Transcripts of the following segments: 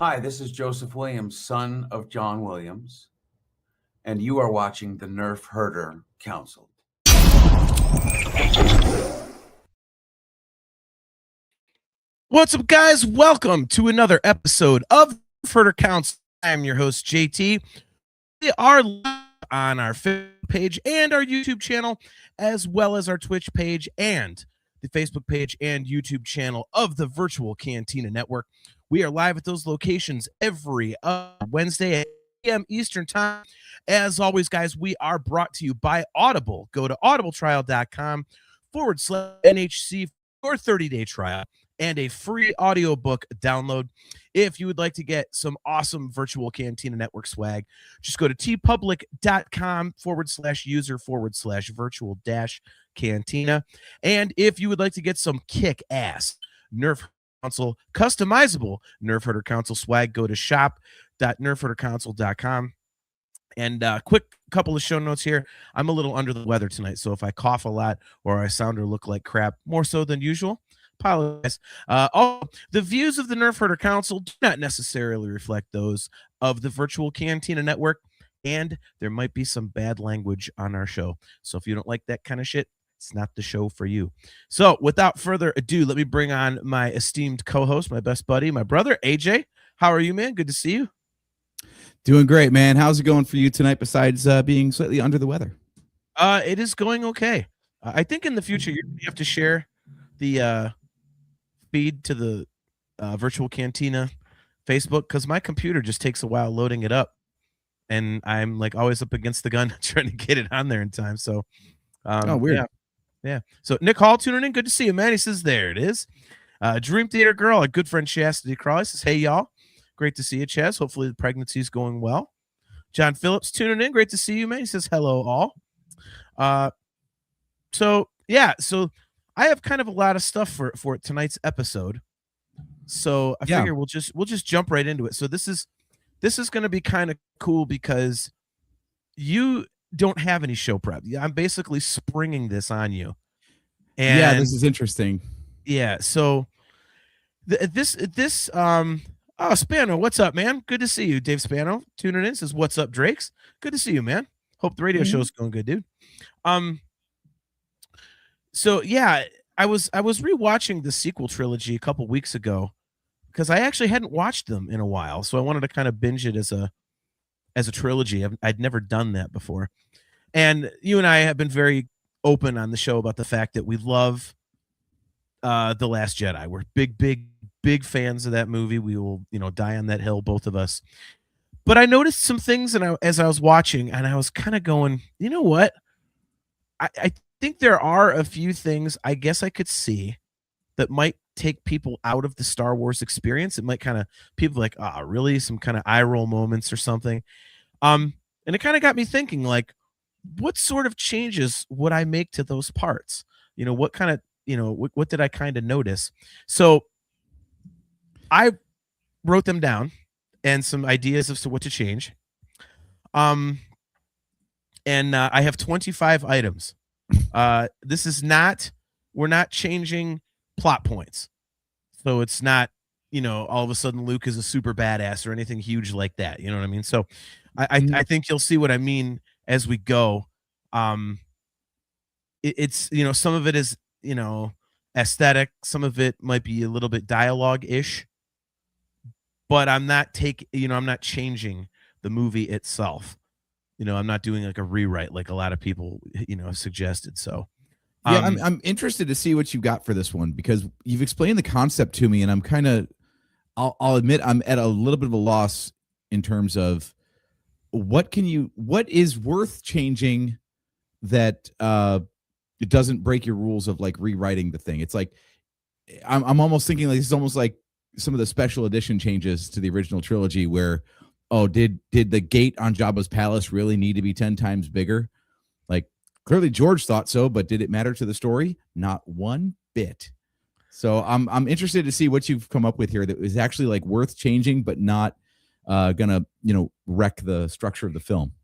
Hi, this is Joseph Williams, son of John Williams, and you are watching the Nerfherder Council. What's up, guys? Welcome to another episode of Nerfherder Council. I'm your host, JT. We are live on our Facebook page and our YouTube channel, as well as our Twitch page and the Facebook page and YouTube channel of the Virtual Cantina Network. We are live at those locations every Wednesday at 8 p.m. Eastern Time. As always, guys, we are brought to you by Audible. Go to audibletrial.com/NHC for 30-day trial and a free audiobook download. If you would like to get some awesome Virtual Cantina Network swag, just go to tpublic.com/user/virtual-cantina. And if you would like to get some kick-ass Nerf Council customizable Nerfherder Council swag, go to shop.nerfherdercouncil.com. And quick couple of show notes here. I'm a little under the weather tonight, so if I cough a lot or I sound or look like crap, more so than usual, apologize. The views of the Nerfherder Council do not necessarily reflect those of the Virtual Cantina Network, and there might be some bad language on our show. So if you don't like that kind of shit, it's not the show for you. So without further ado, let me bring on my esteemed co-host, my best buddy, my brother, AJ. How are you, man? Good to see you. Doing great, man. How's it going for you tonight besides being slightly under the weather? It is going okay. I think in the future you have to share the feed to the Virtual Cantina Facebook, because my computer just takes a while loading it up, and I'm like always up against the gun trying to get it on there in time. So weird. Yeah. So Nick Hall tuning in. Good to see you, man. He says there it is. Dream Theater Girl, our good friend Chastity Crawley says, hey y'all. Great to see you, Chaz. Hopefully the pregnancy is going well. John Phillips tuning in. Great to see you, man. He says hello all. So I have kind of a lot of stuff for tonight's episode. So I figure we'll just jump right into it. So this is going to be kind of cool because you don't have any show prep. I'm basically springing this on you. And yeah, this is interesting. Yeah, so oh, Spano, what's up, man? Good to see you. Dave Spano tuning in says, what's up, Drakes? Good to see you, man. Hope the radio show's going good, dude. So yeah, I was rewatching the sequel trilogy a couple weeks ago because I actually hadn't watched them in a while, so I wanted to kind of binge it as a trilogy. I'd never done that before. And you and I have been very open on the show about the fact that we love The Last Jedi. We're big fans of that movie. We will, die on that hill, both of us. But I noticed some things as I was watching, and I was kind of going, you know what? I think there are a few things I guess I could see that might take people out of the Star Wars experience. It might kind of people like, really? Some kind of eye roll moments or something. And it kind of got me thinking, like, what sort of changes would I make to those parts? What kind of, what did I kind of notice? So I wrote them down and some ideas as to what to change. And I have 25 items. This is we're not changing plot points. So it's not, all of a sudden Luke is a super badass or anything huge like that. You know what I mean? So I think you'll see what I mean as we go. It's, some of it is, aesthetic. Some of it might be a little bit dialogue-ish, but I'm not changing the movie itself. I'm not doing like a rewrite like a lot of people, suggested. So yeah, I'm interested to see what you got for this one, because you've explained the concept to me, and I'm kind of, I'll admit I'm at a little bit of a loss in terms of what is worth changing that it doesn't break your rules of like rewriting the thing. It's like I'm almost thinking like it's almost like some of the special edition changes to the original trilogy where, did the gate on Jabba's palace really need to be 10 times bigger? Like, clearly George thought so, but did it matter to the story? Not one bit. So I'm interested to see what you've come up with here that is actually like worth changing, but not gonna wreck the structure of the film.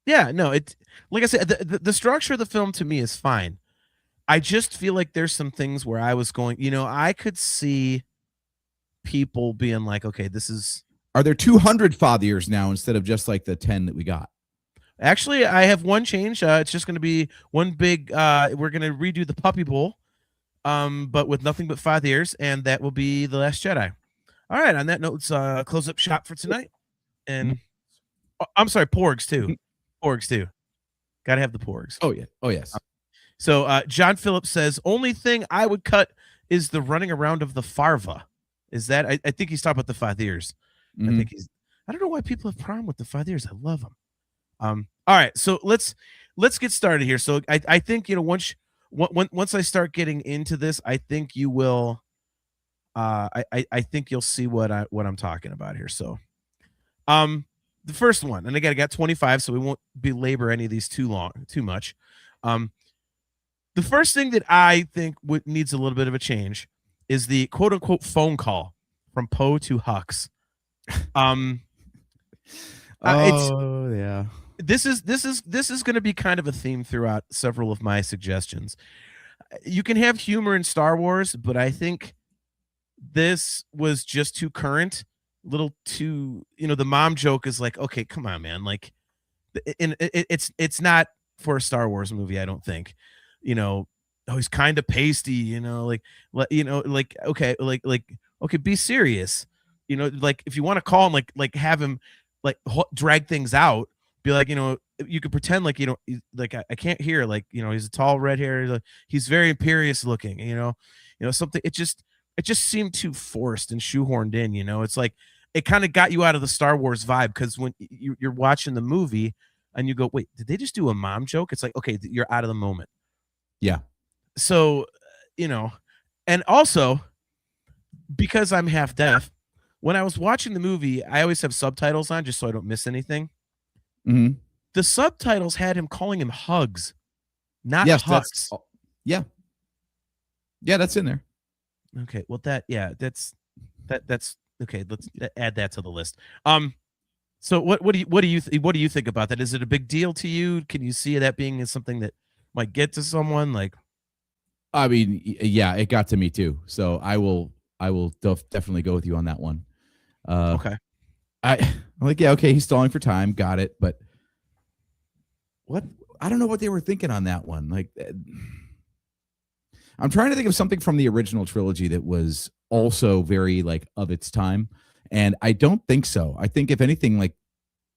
Yeah, no, it, like I said, the structure of the film to me is fine. I just feel like there's some things where I was going, I could see people being like, okay, this is Are there 200 father years now instead of just like the 10 that we got? Actually, I have one change. It's just going to be one big. We're going to redo the Puppy Bowl, but with nothing but 5 years, and that will be the Last Jedi. All right. On that note, let's close up shop for tonight. And I'm sorry, Porgs too. Porgs too. Got to have the Porgs. Oh yeah. Oh yes. So John Phillips says, only thing I would cut is the running around of the Farva. Is that? I think he's talking about the 5 years. I think he's. I don't know why people have problem with the 5 years. I love them. All right, so let's get started here. So I think once I start getting into this, I think you will. I think you'll see what I'm talking about here. So, the first one, and again, I got 25, so we won't belabor any of these too much. The first thing that I think needs a little bit of a change is the quote unquote phone call from Poe to Hux. Yeah. This is going to be kind of a theme throughout several of my suggestions. You can have humor in Star Wars, but I think this was just too current, little too, the mom joke is like, okay, come on, man. Like, it's not for a Star Wars movie, I don't think. Oh, he's kind of pasty, okay, be serious. Like if you want to call him, like have him like drag things out. Be like, you could pretend like, like I can't hear, like, he's a tall red hair, like, he's very imperious looking, something. It just seemed too forced and shoehorned in. It's like it kind of got you out of the Star Wars vibe, because when you're watching the movie and you go, wait, did they just do a mom joke? It's like, okay, you're out of the moment. Yeah. So, and also because I'm half deaf, when I was watching the movie, I always have subtitles on just so I don't miss anything. The subtitles had him calling him Hugs, not Hux. Yeah, that's in there. Okay, well that's okay. Let's add that to the list. So what do you think about that? Is it a big deal to you? Can you see that being something that might get to someone? Like, I mean, yeah, it got to me too. So I will definitely go with you on that one. Okay. I'm like, yeah, okay, he's stalling for time, got it, but what? I don't know what they were thinking on that one. Like, I'm trying to think of something from the original trilogy that was also very like of its time, and I don't think so. I think if anything, like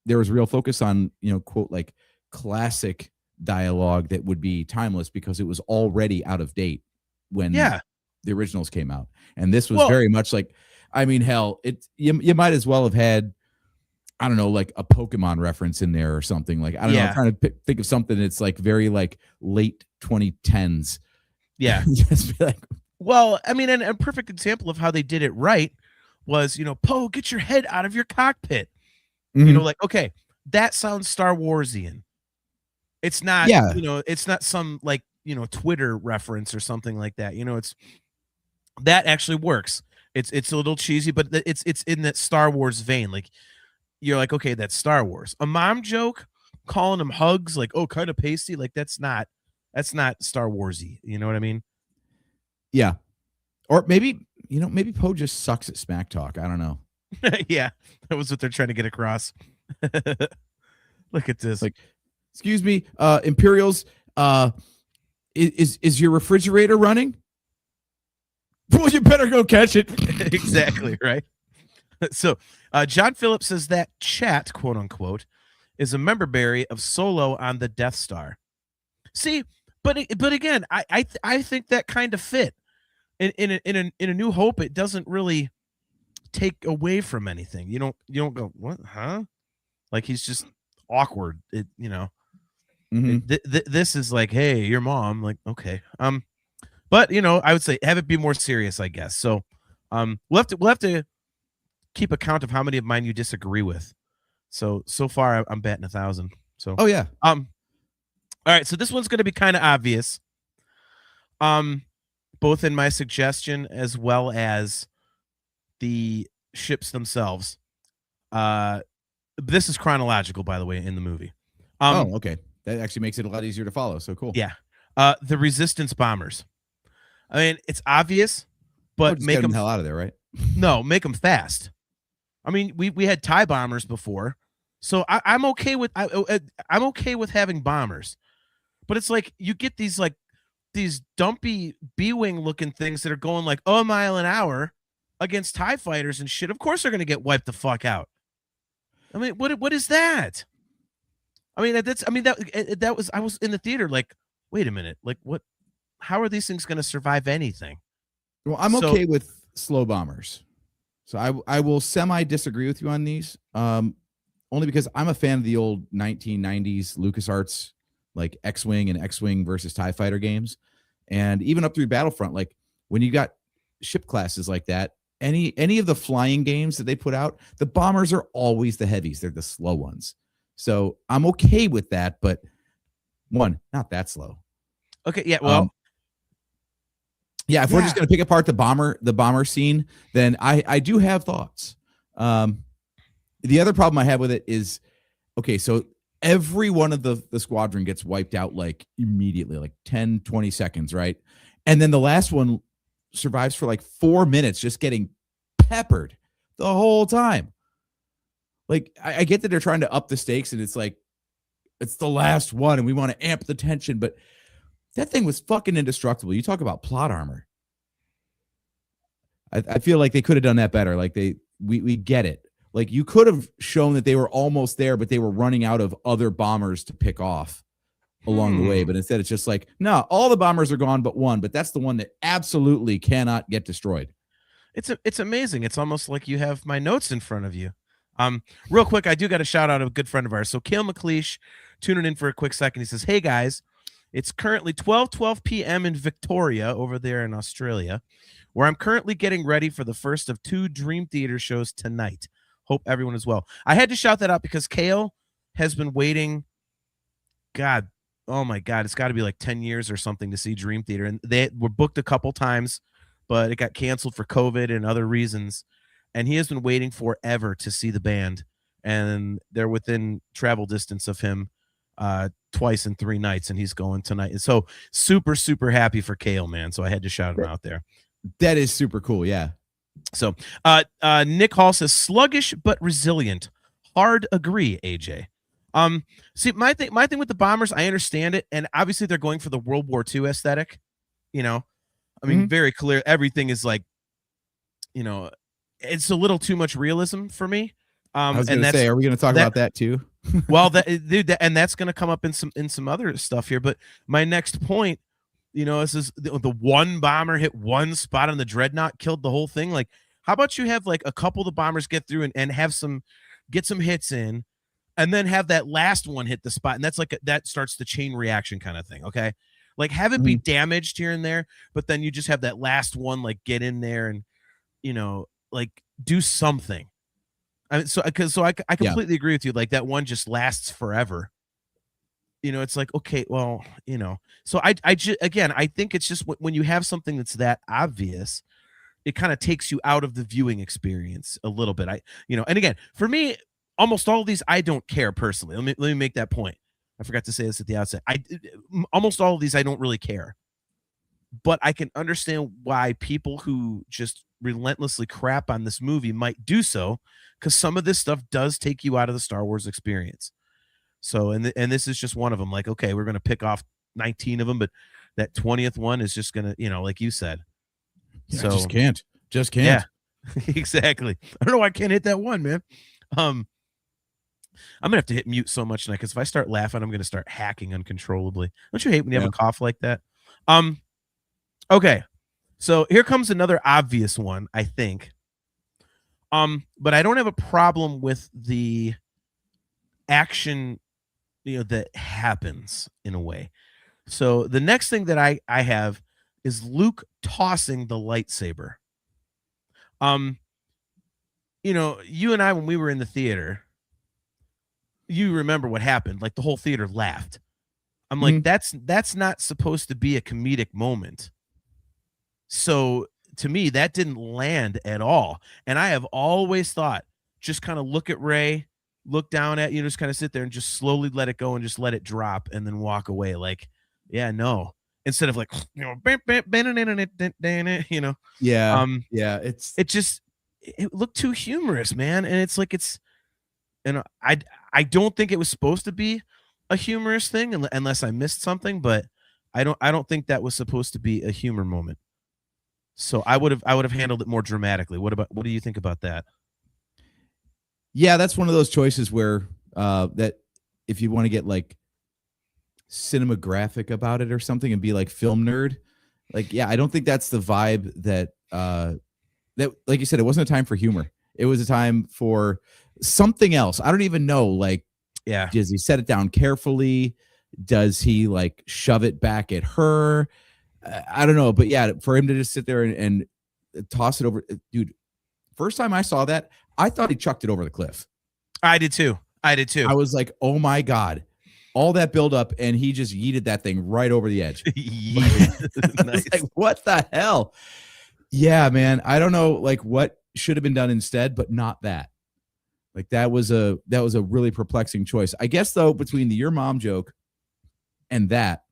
there was real focus on quote like classic dialogue that would be timeless because it was already out of date when the originals came out, and this was very much like. I mean, hell, you might as well have had, I don't know, like a Pokemon reference in there or something. Like, I don't know, I'm trying to think of something that's like very like late 2010s. Yeah. Just be like, well, I mean, and a perfect example of how they did it right was, Poe, get your head out of your cockpit. Like, okay, that sounds Star Warsian. It's not, it's not some like, Twitter reference or something like that. That actually works. It's a little cheesy, but it's in that Star Wars vein. Like you're like, okay, that's Star Wars. A mom joke calling him Hugs, like, oh, kind of pasty, like that's not Star Warsy. You know what I mean? Yeah. Or maybe maybe Poe just sucks at smack talk. I don't know. Yeah, that was what they're trying to get across. Look at this. Like, excuse me, Imperials. Is your refrigerator running? Well, you better go catch it. Exactly, right? So John Phillips says that chat, quote unquote, is a member berry of Solo on the Death Star. See, but again, I think that kind of fit. In a New Hope, it doesn't really take away from anything. You don't go, what, huh? Like he's just awkward. This is like, hey, your mom. Like, okay, but I would say have it be more serious, I guess. So, we'll have to keep account of how many of mine you disagree with. So far, I'm batting 1,000. So, oh yeah. All right. So this one's going to be kind of obvious. Both in my suggestion as well as the ships themselves. This is chronological, by the way, in the movie. Oh, okay. That actually makes it a lot easier to follow. So cool. Yeah. The Resistance bombers. I mean, it's obvious, but make them the hell out of there, right? No, make them fast. I mean, we had TIE bombers before, so I'm okay with I'm okay with having bombers, but it's like you get these dumpy B-wing looking things that are going like a mile an hour against TIE fighters and shit. Of course they're gonna get wiped the fuck out. I mean, what is that? I mean, that was I was in the theater like, wait a minute, like what? How are these things gonna survive anything? Well, I'm So- okay with slow bombers. So I will semi disagree with you on these. Only because I'm a fan of the old 1990s LucasArts like X-Wing and X-Wing versus TIE fighter games. And even up through Battlefront, like when you got ship classes like that, any of the flying games that they put out, the bombers are always the heavies. They're the slow ones. So I'm okay with that, but one, not that slow. Okay, yeah, well, yeah, if we're just going to pick apart the bomber scene, then I do have thoughts. The other problem I have with it is, okay, so every one of the squadron gets wiped out like immediately, like 10, 20 seconds, right? And then the last one survives for like 4 minutes, just getting peppered the whole time. Like, I get that they're trying to up the stakes, and it's like, it's the last one, and we want to amp the tension, but that thing was fucking indestructible. You talk about plot armor. I feel like they could have done that better. Like we get it. Like you could have shown that they were almost there, but they were running out of other bombers to pick off along the way. But instead, it's just like, no, all the bombers are gone but one. But that's the one that absolutely cannot get destroyed. it's amazing. It's almost like you have my notes in front of you. Real quick, I do got a shout out of a good friend of ours. So Kale McLeish tuning in for a quick second. He says, "Hey guys, it's currently 12 p.m. in Victoria over there in Australia, where I'm currently getting ready for the first of 2 Dream Theater shows tonight. Hope everyone is well." I had to shout that out because Kale has been waiting. God, oh my God, it's got to be like 10 years or something to see Dream Theater. And they were booked a couple times, but it got canceled for COVID and other reasons. And he has been waiting forever to see the band. And they're within travel distance of him twice in 3 nights, and he's going tonight. And so super, super happy for Kale, man. So I had to shout him out there. That is super cool. Yeah. So Nick Hall says sluggish but resilient. Hard agree, AJ. See, my thing with the bombers, I understand it, and obviously they're going for the World War II aesthetic. You know, I mean, very clear. Everything is like, you know, it's a little too much realism for me. I was going to say, are we going to talk about that too? Well, and that's going to come up in some other stuff here. But my next point, you know, this is the one bomber hit one spot on the dreadnought, killed the whole thing. Like, how about you have like a couple of the bombers get through and have get some hits in, and then have that last one hit the spot, and that's like that starts the chain reaction kind of thing. Okay, like have it be damaged here and there, but then you just have that last one like get in there and, you know, like do something. I mean, so I completely agree with you. Like that one just lasts forever. You know, it's like, okay, well, you know, so I think it's just when you have something that's that obvious, it kind of takes you out of the viewing experience a little bit. And again, for me, almost all of these, I don't care personally. Let me make that point. I forgot to say this at the outset. Almost all of these, I don't really care, but I can understand why people who just relentlessly crap on this movie might do so, because some of this stuff does take you out of the Star Wars experience. So, and this is just one of them. Like, okay, we're going to pick off 19 of them, but that 20th one is just going to, you know, like you said. Yeah, so just can't. Yeah, exactly. I don't know why I can't hit that one, man. I'm going to have to hit mute so much tonight, because if I start laughing, I'm going to start hacking uncontrollably. Don't you hate when you have a cough like that? Okay. So here comes another obvious one, I think. But I don't have a problem with the action, you know, that happens in a way. So the next thing that I have is Luke tossing the lightsaber. You know, you and I, when we were in the theater, you remember what happened. Like the whole theater laughed. I'm like, that's not supposed to be a comedic moment. So to me, that didn't land at all. And I have always thought, just kind of look at Rey, look down at you, just kind of sit there and just slowly let it go and just let it drop and then walk away. Like, yeah, no. Instead of like, you know, you know. Yeah. It just, it looked too humorous, man. And it's like and I don't think it was supposed to be a humorous thing unless I missed something, but I don't think that was supposed to be a humor moment. So I would have handled it more dramatically. What do you think about that? Yeah, that's one of those choices where that if you want to get like cinematographic about it or something and be like film nerd, like, yeah, I don't think that's the vibe that that, like you said, it wasn't a time for humor. It was a time for something else. I don't even know. Like, Yeah. does he set it down carefully? Does he like shove it back at her? I don't know. But yeah, for him to just sit there and toss it over, dude, first time I saw that, I thought he chucked it over the cliff. I did too. I was like, oh my God. All that buildup, and he just yeeted that thing right over the edge. I was like, what the hell? Yeah, man. I don't know like what should have been done instead, but not that. Like that was a really perplexing choice. I guess though, between the your mom joke and that,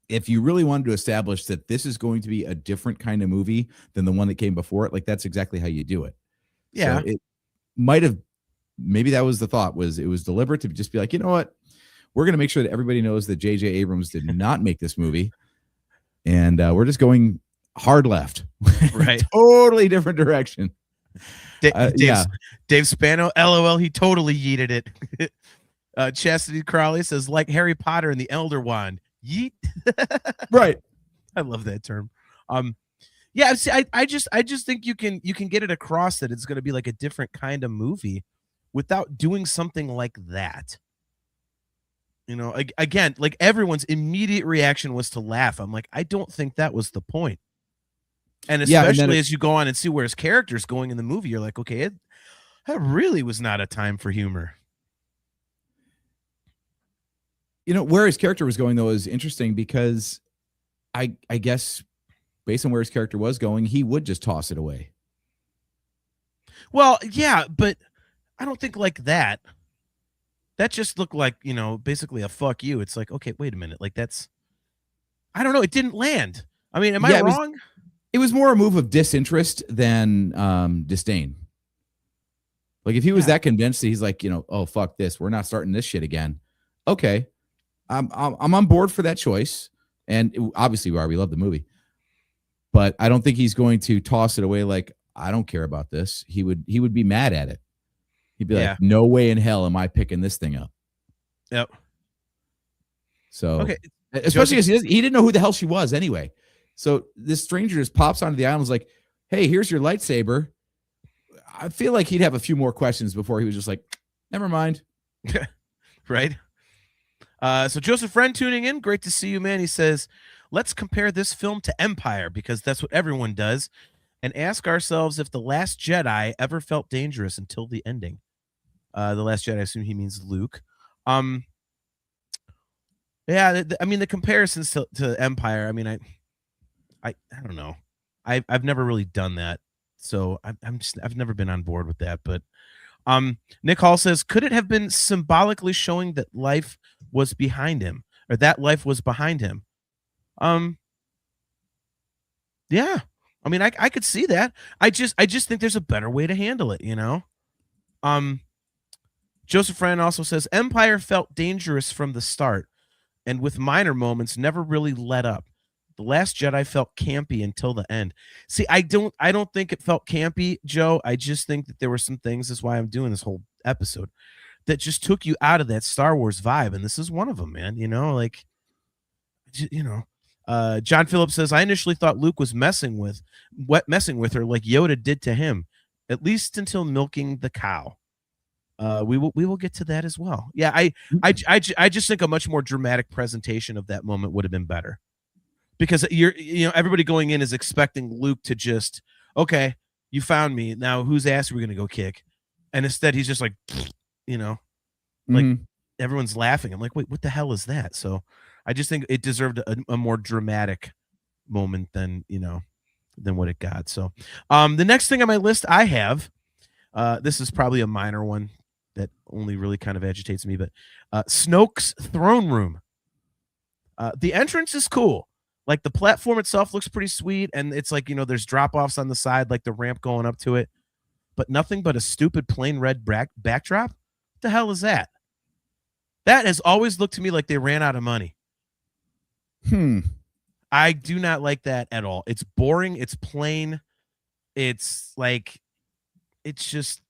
if you really wanted to establish that this is going to be a different kind of movie than the one that came before it, like that's exactly how you do it. Yeah. So it might have, maybe that was the thought, was it was deliberate to just be like, you know what? We're going to make sure that everybody knows that J.J. Abrams did not make this movie. And we're just going hard left. Right. Totally different direction. Dave Spano, LOL, he totally yeeted it. Chastity Crowley says, like Harry Potter and the Elder Wand. Yeet. Right. I love that term. Yeah, see, I just think you can get it across that it's going to be like a different kind of movie without doing something like that. You know, again, like everyone's immediate reaction was to laugh. I'm like, I don't think that was the point. And especially as you go on and see where his character's going in the movie, you're like, okay, that really was not a time for humor. You know, where his character was going, though, is interesting because I guess based on where his character was going, he would just toss it away. Well, yeah, but I don't think like that. That just looked like, you know, basically a fuck you. It's like, okay, wait a minute. Like that's, I don't know. It didn't land. I mean, am I wrong? It was more a move of disinterest than disdain. Like if he was that convinced that he's like, you know, oh, fuck this. We're not starting this shit again. Okay. I'm on board for that choice. And obviously we love the movie. But I don't think he's going to toss it away like, I don't care about this. He would be mad at it. He'd be like, no way in hell am I picking this thing up. Yep. So, okay. Especially because he didn't know who the hell she was anyway. So this stranger just pops onto the island and is like, hey, here's your lightsaber. I feel like he'd have a few more questions before he was just like, never mind. Right. So Joseph Friend tuning in. Great to see you, man. He says, let's compare this film to Empire because that's what everyone does and ask ourselves if The Last Jedi ever felt dangerous until the ending. The Last Jedi, I assume he means Luke. Yeah, I mean, the comparisons to Empire, I mean, I don't know. I've never really done that. So I've never been on board with that. But Nick Hall says, could it have been symbolically showing that life was behind him or that life was behind him? Yeah. I mean, I could see that. I just think there's a better way to handle it, you know? Joseph Fran also says, Empire felt dangerous from the start and with minor moments never really let up. The Last Jedi felt campy until the end. See, I don't think it felt campy, Joe. I just think that there were some things, that's why I'm doing this whole episode, that just took you out of that Star Wars vibe. And this is one of them, man. You know, like, you know, John Phillips says, I initially thought Luke was messing with her like Yoda did to him, at least until milking the cow. We will get to that as well. Yeah, I just think a much more dramatic presentation of that moment would have been better. Because everybody going in is expecting Luke to just, okay, you found me. Now whose ass are we going to go kick? And instead he's just like, you know, like everyone's laughing. I'm like, wait, what the hell is that? So I just think it deserved a more dramatic moment than what it got. So the next thing on my list I have, this is probably a minor one that only really kind of agitates me, but Snoke's throne room. The entrance is cool. Like the platform itself looks pretty sweet. And it's like, there's drop-offs on the side, like the ramp going up to it. but nothing but a stupid plain red backdrop? What the hell is that? That has always looked to me like they ran out of money. I do not like that at all. It's boring. It's plain. It's like, it's just,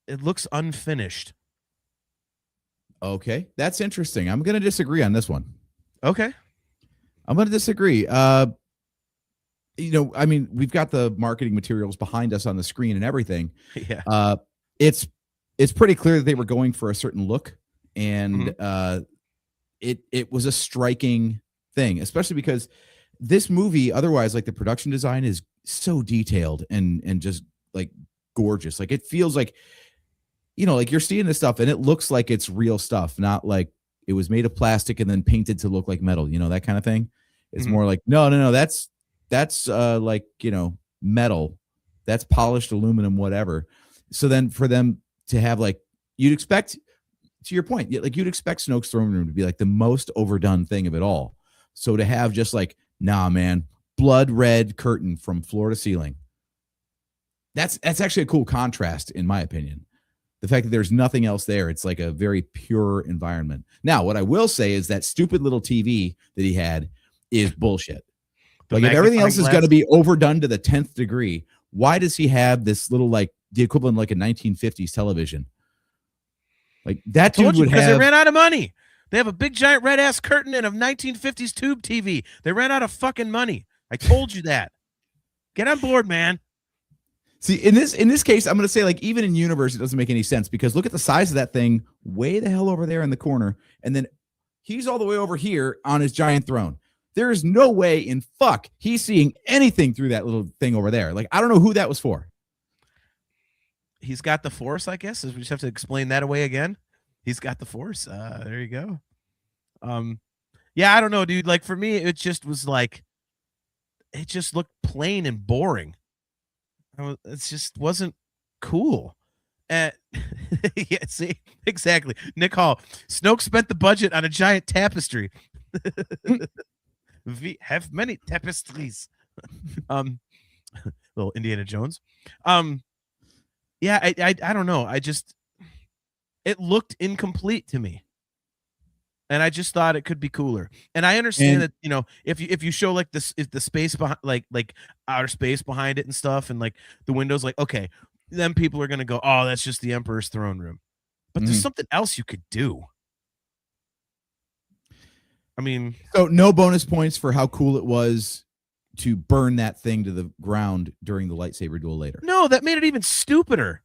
it looks unfinished. Okay, that's interesting. I'm going to disagree on this one. Okay. I'm going to disagree. I mean, we've got the marketing materials behind us on the screen and everything. Yeah. It's pretty clear that they were going for a certain look, and it was a striking thing, especially because this movie, otherwise, like the production design is so detailed and just like gorgeous. Like it feels like, like you're seeing this stuff and it looks like it's real stuff, not like it was made of plastic and then painted to look like metal, that kind of thing. It's more like, no, that's like, metal, that's polished aluminum, whatever. So then for them to have, like, you'd expect, to your point, like you'd expect Snoke's throne room to be like the most overdone thing of it all. So to have just like, nah, man, blood red curtain from floor to ceiling. That's actually a cool contrast, in my opinion. The fact that there's nothing else there, it's like a very pure environment. Now, what I will say is that stupid little TV that he had is bullshit. Like if everything else is going to be overdone to the 10th degree, why does he have this little, like the equivalent of like a 1950s television? Like that dude would have. Because they ran out of money. They have a big giant red ass curtain and a 1950s tube TV. They ran out of fucking money. I told you that. Get on board, man. See, in this case, I'm going to say, like, even in universe, it doesn't make any sense because look at the size of that thing way the hell over there in the corner. And then he's all the way over here on his giant throne. There is no way in fuck he's seeing anything through that little thing over there. Like, I don't know who that was for. He's got the Force, I guess. We just have to explain that away again. He's got the Force. There you go. Yeah, I don't know, dude. Like, for me, it just was like, it just looked plain and boring. It just wasn't cool. Yeah, see, exactly. Nick Hall. Snoke spent the budget on a giant tapestry. We have many tapestries. Little Indiana Jones. Yeah, I don't know. It looked incomplete to me. And I just thought it could be cooler. And I understand that, if you show like this, if the space behind, like outer space behind it and stuff, and like the windows, like, okay, then people are gonna go, oh, that's just the Emperor's throne room. But there's something else you could do. I mean, so no bonus points for how cool it was to burn that thing to the ground during the lightsaber duel later. No, that made it even stupider.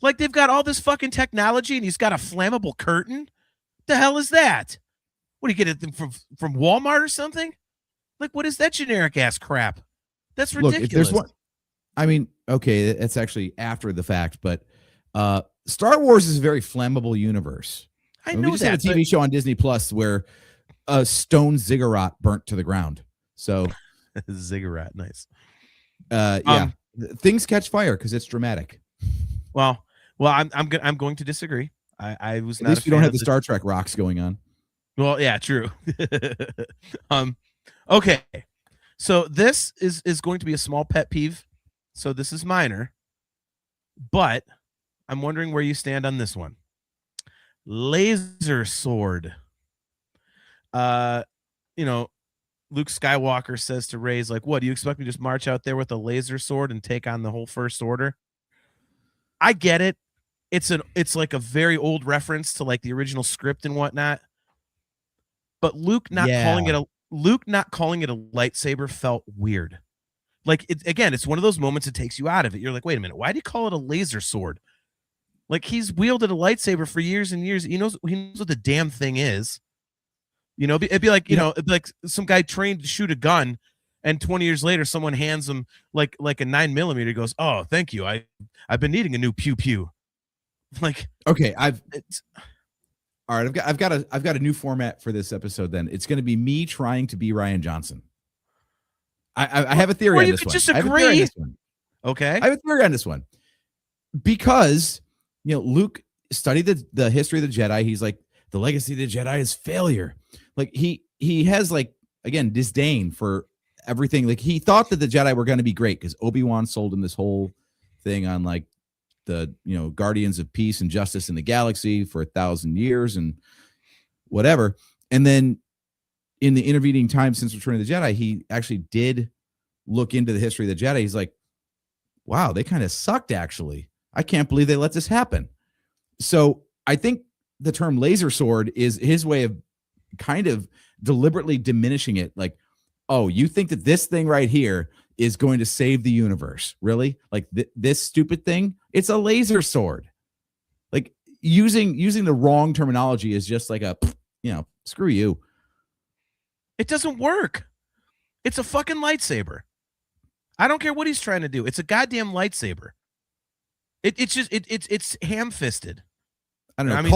Like they've got all this fucking technology, and he's got a flammable curtain. The hell is that? What do you get it from Walmart or something? Like, what is that generic ass crap? That's ridiculous. Look, if there's one, I mean, okay, that's actually after the fact, but Star Wars is a very flammable universe. I know we just had a TV show on Disney Plus where a stone ziggurat burnt to the ground. So ziggurat, nice. Yeah, things catch fire because it's dramatic. Well, I'm going to disagree. I was not. At least you don't have the Star Trek rocks going on. Well, yeah, true. Okay. So this is going to be a small pet peeve. So this is minor, but I'm wondering where you stand on this one. Laser sword. Luke Skywalker says to Rey's, like, what, do you expect me to just march out there with a laser sword and take on the whole First Order? I get it. It's like a very old reference to like the original script and whatnot. But Luke not calling it a lightsaber felt weird. Like it's one of those moments that takes you out of it. You're like, wait a minute, why do you call it a laser sword? Like he's wielded a lightsaber for years and years. He knows what the damn thing is. It'd be like, it'd be like some guy trained to shoot a gun, and 20 years later, someone hands him like a 9mm. He goes, "Oh, thank you. I've been needing a new pew pew." Like, okay, all right. I've got a new format for this episode. Then it's going to be me trying to be Rian Johnson. I have a theory on this one. Just agree. Okay, I have a theory on this one because Luke studied the history of the Jedi. He's like, the legacy of the Jedi is failure. Like he has, like, again, disdain for everything. Like he thought that the Jedi were going to be great because Obi-Wan sold him this whole thing on like the Guardians of Peace and Justice in the Galaxy for 1,000 years and whatever. And then in the intervening time since Return of the Jedi, he actually did look into the history of the Jedi. He's like, wow, they kind of sucked, actually. I can't believe they let this happen. So I think the term laser sword is his way of kind of deliberately diminishing it. Like, oh, you think that this thing right here is going to save the universe? Really? Like this stupid thing? It's a laser sword. Like using the wrong terminology is just like a, screw you. It doesn't work. It's a fucking lightsaber. I don't care what he's trying to do. It's a goddamn lightsaber. It's ham-fisted. I don't know.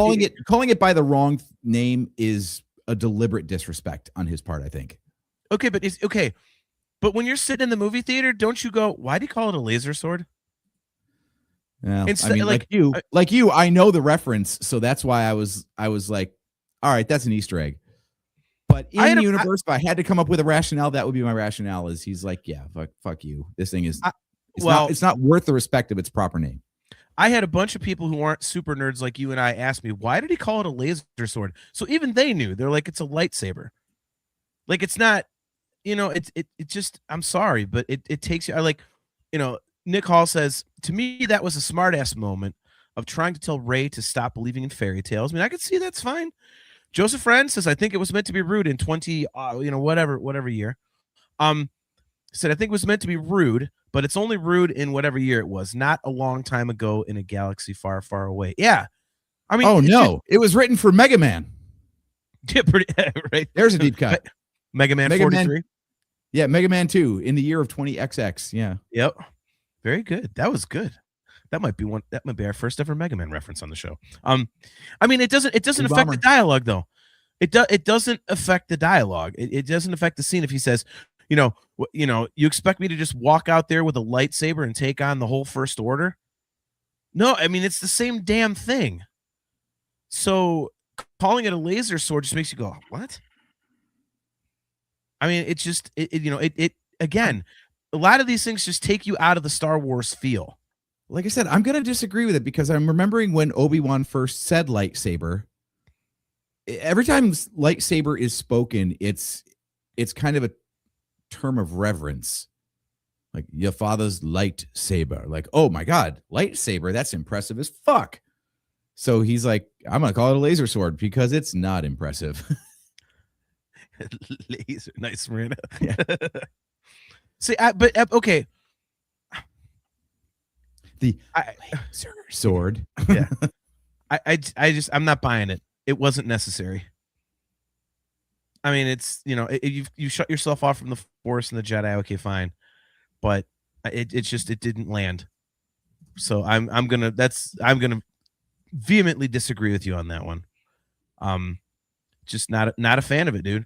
Calling it by the wrong name is a deliberate disrespect on his part, I think. Okay, but it's okay. But when you're sitting in the movie theater, don't you go, why do you call it a laser sword? Yeah, I mean, like you, I know the reference, so that's why I was like, all right, that's an Easter egg. But in the universe, if I had to come up with a rationale, that would be my rationale. Is he's like, yeah, fuck you. This thing is, it's not worth the respect of its proper name. I had a bunch of people who aren't super nerds like you and I ask me, why did he call it a laser sword? So even they knew. They're like, it's a lightsaber. Like, it's not, it just, I'm sorry, but it takes you, Nick Hall says, to me, that was a smart ass moment of trying to tell Rey to stop believing in fairy tales. I mean, I could see that's fine. Joseph Friend says, I think it was meant to be rude in 20, whatever year. Said, I think it was meant to be rude, but it's only rude in whatever year it was, not a long time ago in a galaxy far, far away. Yeah. I mean, it was written for Mega Man. Yeah, pretty right. There's a deep cut. Mega Man 43. Yeah, Mega Man 2 in the year of 20XX. Yeah. Yep. Very good. That was good. That might be our first ever Mega Man reference on the show. I mean, it doesn't affect the dialogue though. It doesn't affect the dialogue. It doesn't affect the scene if he says, you expect me to just walk out there with a lightsaber and take on the whole First Order? No, I mean, it's the same damn thing. So calling it a laser sword just makes you go, what? I mean, it's just, again, a lot of these things just take you out of the Star Wars feel. Like I said, I'm going to disagree with it because I'm remembering when Obi-Wan first said lightsaber. Every time lightsaber is spoken, it's kind of a term of reverence. Like your father's lightsaber. Like, oh my God, lightsaber, that's impressive as fuck. So he's like, I'm going to call it a laser sword because it's not impressive. Laser, nice, Marina. Yeah. See, okay. The laser sword. Yeah. I'm not buying it. It wasn't necessary. I mean, it's, you shut yourself off from the Force and the Jedi. Okay, fine. But it didn't land. So I'm going to vehemently disagree with you on that one. Just not a fan of it, dude.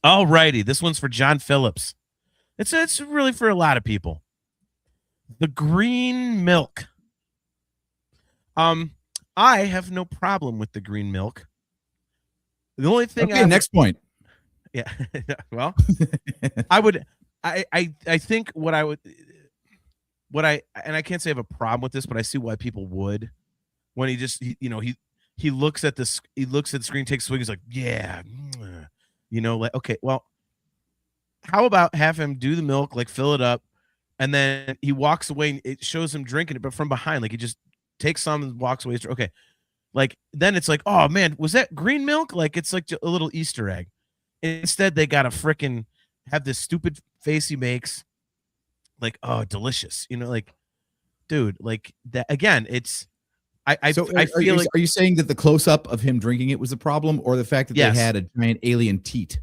All righty. This one's for John Phillips. It's really for a lot of people. The green milk. I have no problem with the green milk. The only thing. Okay, next point. Yeah. Well, I think and I can't say I have a problem with this, but I see why people would when he looks at the screen, takes a swig, he's like, yeah, like, okay, well, how about have him do the milk, like fill it up, and then he walks away and it shows him drinking it, but from behind, like he just takes some and walks away. Okay. Like, then it's like, oh man, was that green milk? Like, it's like a little Easter egg. Instead, they got to frickin' have this stupid face he makes. Like, oh, delicious. Like, dude, like that again, it's, I feel like. Are you saying that the close up of him drinking it was a problem, or the fact that they had a giant alien teat?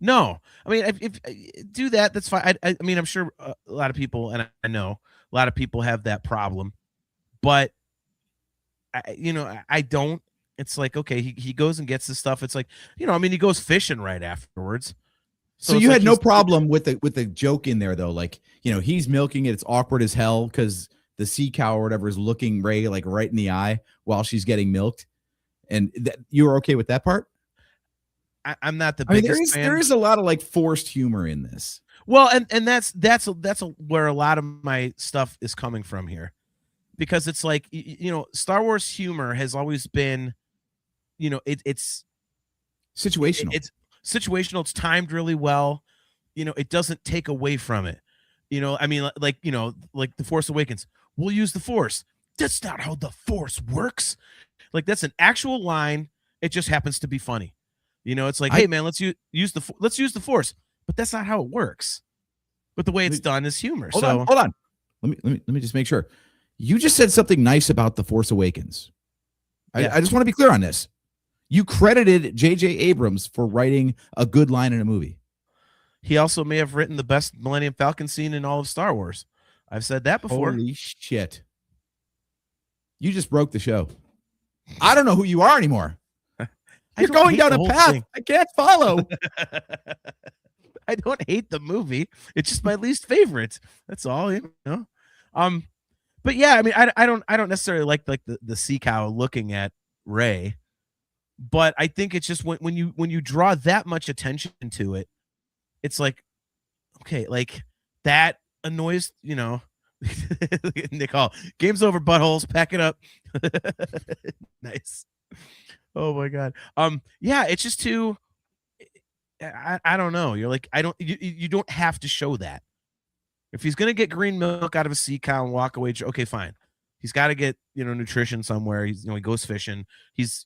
No, I mean, if do that, that's fine. I mean, I'm sure a lot of people, and I know a lot of people have that problem, but I don't. It's like, okay, he goes and gets the stuff. It's like, I mean, he goes fishing right afterwards. So you had no problem with the joke in there though, like, he's milking it. It's awkward as hell because the sea cow or whatever is looking Rey like right in the eye while she's getting milked, and you were okay with that part. I'm not the biggest fan. There is a lot of like forced humor in this. Well, and that's where a lot of my stuff is coming from here, because it's like Star Wars humor has always been, it's Situational. it's situational. It's timed really well. It doesn't take away from it. I mean, like The Force Awakens. We'll use the Force. That's not how the Force works. Like, that's an actual line. It just happens to be funny. It's like, hey man, let's use the Force, but that's not how it works. But the way it's done is humor. Hold on. Let me just make sure. You just said something nice about The Force Awakens. Yeah. I just want to be clear on this. You credited J.J. Abrams for writing a good line in a movie. He also may have written the best Millennium Falcon scene in all of Star Wars. I've said that before. Holy shit. You just broke the show. I don't know who you are anymore. You're going down a path I can't follow. I don't hate the movie. It's just my least favorite. That's all, But yeah, I mean, I don't necessarily like the sea cow looking at Rey, but I think it's just when you draw that much attention to it, it's like, okay, like that annoys, Nick Hall. Game's over, buttholes. Pack it up. Nice. Oh my god. Yeah, it's just too. I don't know. You're like, you don't have to show that. If he's gonna get green milk out of a sea cow and walk away, okay, fine. He's got to get nutrition somewhere. He's he goes fishing. He's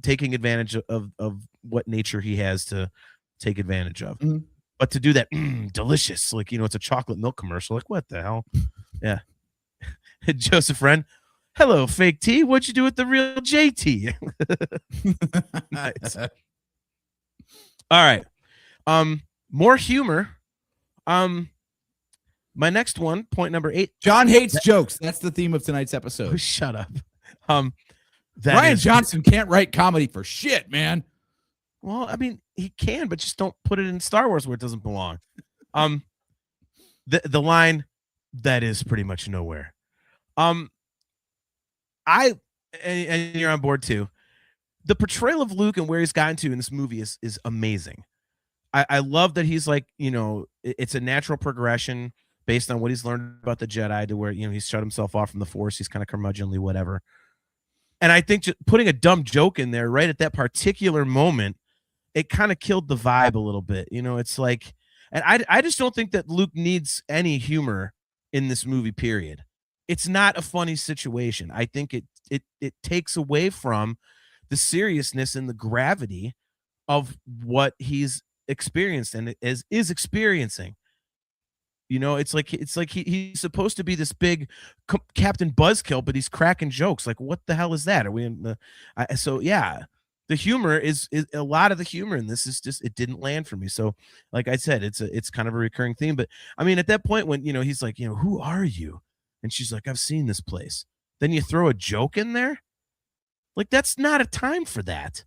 taking advantage of what nature he has to take advantage of. Mm-hmm. But to do that, delicious, like it's a chocolate milk commercial. Like, what the hell? Yeah. Joseph Wren, hello, fake tea. What'd you do with the real JT? Nice. All right. More humor. My next one, point number 8. John hates jokes. That's the theme of tonight's episode. Oh, shut up. Ryan Johnson can't write comedy for shit, man. Well, I mean, he can, but just don't put it in Star Wars where it doesn't belong. The line that is pretty much nowhere. And you're on board too. The portrayal of Luke and where he's gotten to in this movie is amazing. I love that he's like, it's a natural progression based on what he's learned about the Jedi to where, he's shut himself off from the Force. He's kind of curmudgeonly, whatever. And I think just putting a dumb joke in there right at that particular moment, it kind of killed the vibe a little bit. It's like, and I just don't think that Luke needs any humor in this movie, period. It's not a funny situation. I think it takes away from the seriousness and the gravity of what he's experienced and is experiencing. It's like he's supposed to be this big Captain Buzzkill, but he's cracking jokes. Like, what the hell is that? Are we in the? So yeah, the humor is a lot of the humor in this is just, it didn't land for me. So like I said, it's kind of a recurring theme. But I mean, at that point when he's like, who are you? And she's like, I've seen this place. Then you throw a joke in there. Like, that's not a time for that.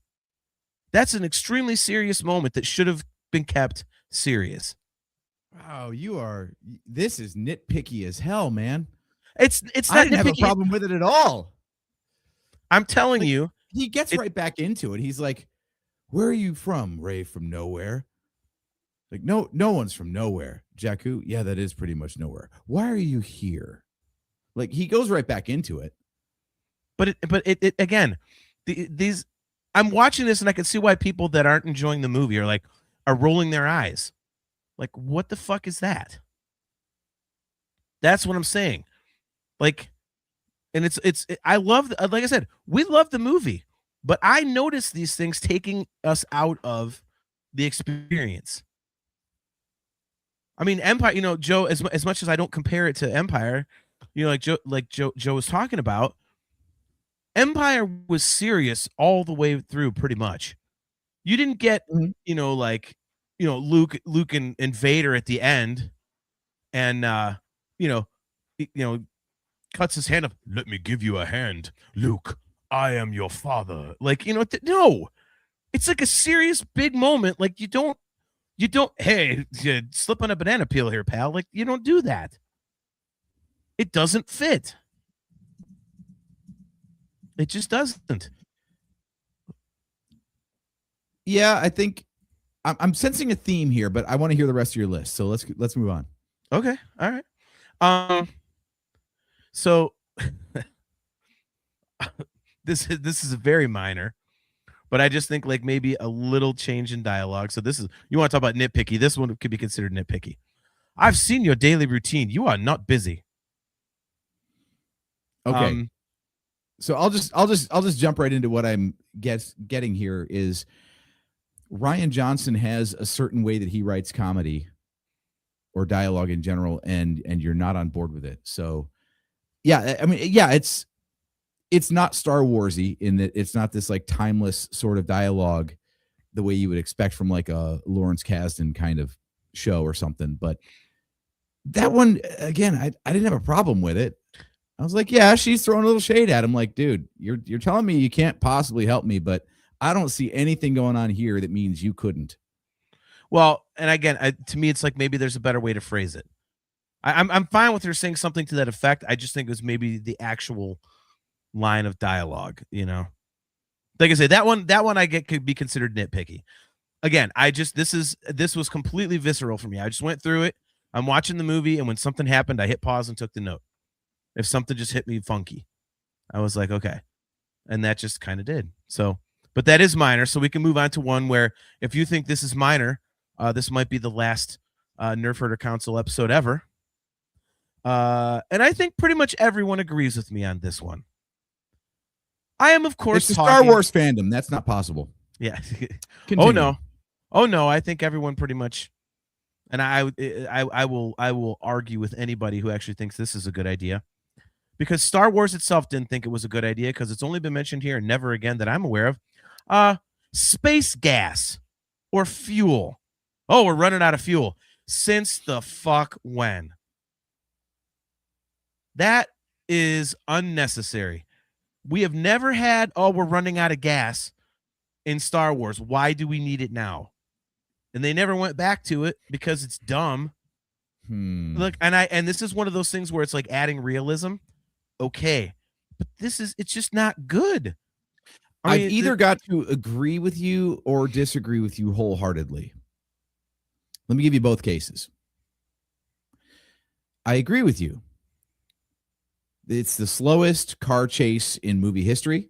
That's an extremely serious moment that should have been kept serious. Wow, this is nitpicky as hell, man. It's not. I didn't have a problem with it at all. I'm telling you, he gets right back into it. He's like, "Where are you from, Ray? From nowhere?" Like, no one's from nowhere. Jakku, yeah, that is pretty much nowhere. Why are you here? Like, he goes right back into it. But it again, these. I'm watching this and I can see why people that aren't enjoying the movie are rolling their eyes. Like, what the fuck is that? That's what I'm saying. Like, and I love, like I said, we love the movie, but I notice these things taking us out of the experience. I mean, Empire, Joe, as much as I don't compare it to Empire, like Joe was talking about, Empire was serious all the way through pretty much. You didn't get, Luke and Vader at the end, and cuts his hand up. Let me give you a hand, Luke. I am your father. Like, no, it's like a serious big moment. Like, you don't. Hey, slip on a banana peel here, pal. Like, you don't do that. It doesn't fit. It just doesn't. Yeah, I think I'm sensing a theme here, but I want to hear the rest of your list. So let's move on. Okay. All right. So this is very minor, but I just think like maybe a little change in dialogue. So this is, you want to talk about nitpicky. This one could be considered nitpicky. I've seen your daily routine. You are not busy. Okay. So I'll just jump right into what I'm getting here is Rian Johnson has a certain way that he writes comedy or dialogue in general, and you're not on board with it. So yeah, I mean, yeah, it's not Star Warsy in that it's not this like timeless sort of dialogue the way you would expect from like a Lawrence Kasdan kind of show or something. But that one, again, I didn't have a problem with it. I was like, yeah, she's throwing a little shade at him. Like, dude, you're telling me you can't possibly help me, but I don't see anything going on here that means you couldn't. Well, and again, to me, it's like maybe there's a better way to phrase it. I'm fine with her saying something to that effect. I just think it was maybe the actual line of dialogue, you know. Like I say, that one I get could be considered nitpicky. Again, this was completely visceral for me. I just went through it. I'm watching the movie, and when something happened, I hit pause and took the note. If something just hit me funky, I was like, okay. And that just kind of did. So, but that is minor. So we can move on to one where if you think this is minor, this might be the last Nerfherder Council episode ever. And I think pretty much everyone agrees with me on this one. I am, of course, it's the Star Wars fandom. That's not possible. Yeah. Continue. Oh no. I think everyone pretty much, and I will argue with anybody who actually thinks this is a good idea, because Star Wars itself didn't think it was a good idea because it's only been mentioned here and never again that I'm aware of. Space gas or fuel. Oh, we're running out of fuel. Since the fuck when? That is unnecessary. We have never had, oh, we're running out of gas in Star Wars. Why do we need it now? And they never went back to it because it's dumb. Look, and this is one of those things where it's like adding realism. Okay, but it's just not good. I've either got to agree with you or disagree with you wholeheartedly. Let me give you both cases. I agree with you. It's the slowest car chase in movie history.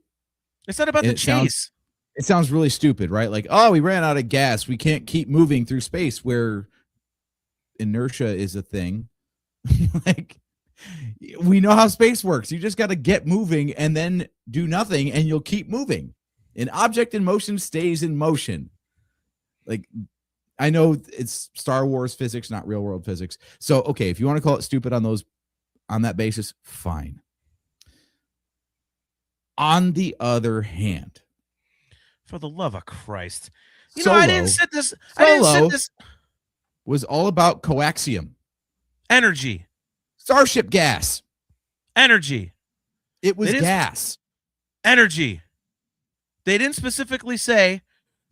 It's not about the chase. It sounds really stupid, right? Like, oh, we ran out of gas. We can't keep moving through space where inertia is a thing. Like, we know how space works. You just got to get moving and then do nothing and you'll keep moving. An object in motion stays in motion. Like, I know it's Star Wars physics, not real world physics. So, okay, if you want to call it stupid on that basis, fine. On the other hand, for the love of Christ, I didn't set this. Was all about coaxium, energy, starship gas, energy. It was gas, energy. They didn't specifically say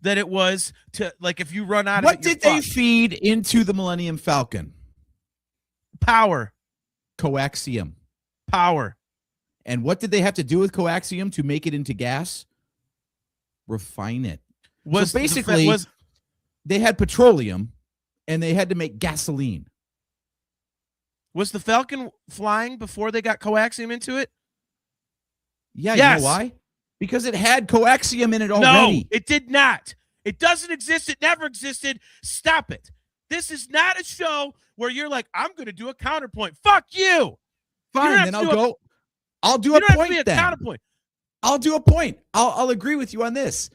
that it was to, like, if you run out of it. What did they feed into the Millennium Falcon? Power. Coaxium. Power. And what did they have to do with coaxium to make it into gas? Refine it. So basically, they had petroleum and they had to make gasoline. Was the Falcon flying before they got coaxium into it? Yeah, yes. You know why? Because it had coaxium in it already. No, it did not. It doesn't exist. It never existed. Stop it. This is not a show where you're like, I'm going to do a counterpoint. Fuck you. Fine, then I'll do a point then. Counterpoint. I'll do a point. I'll agree with you on this.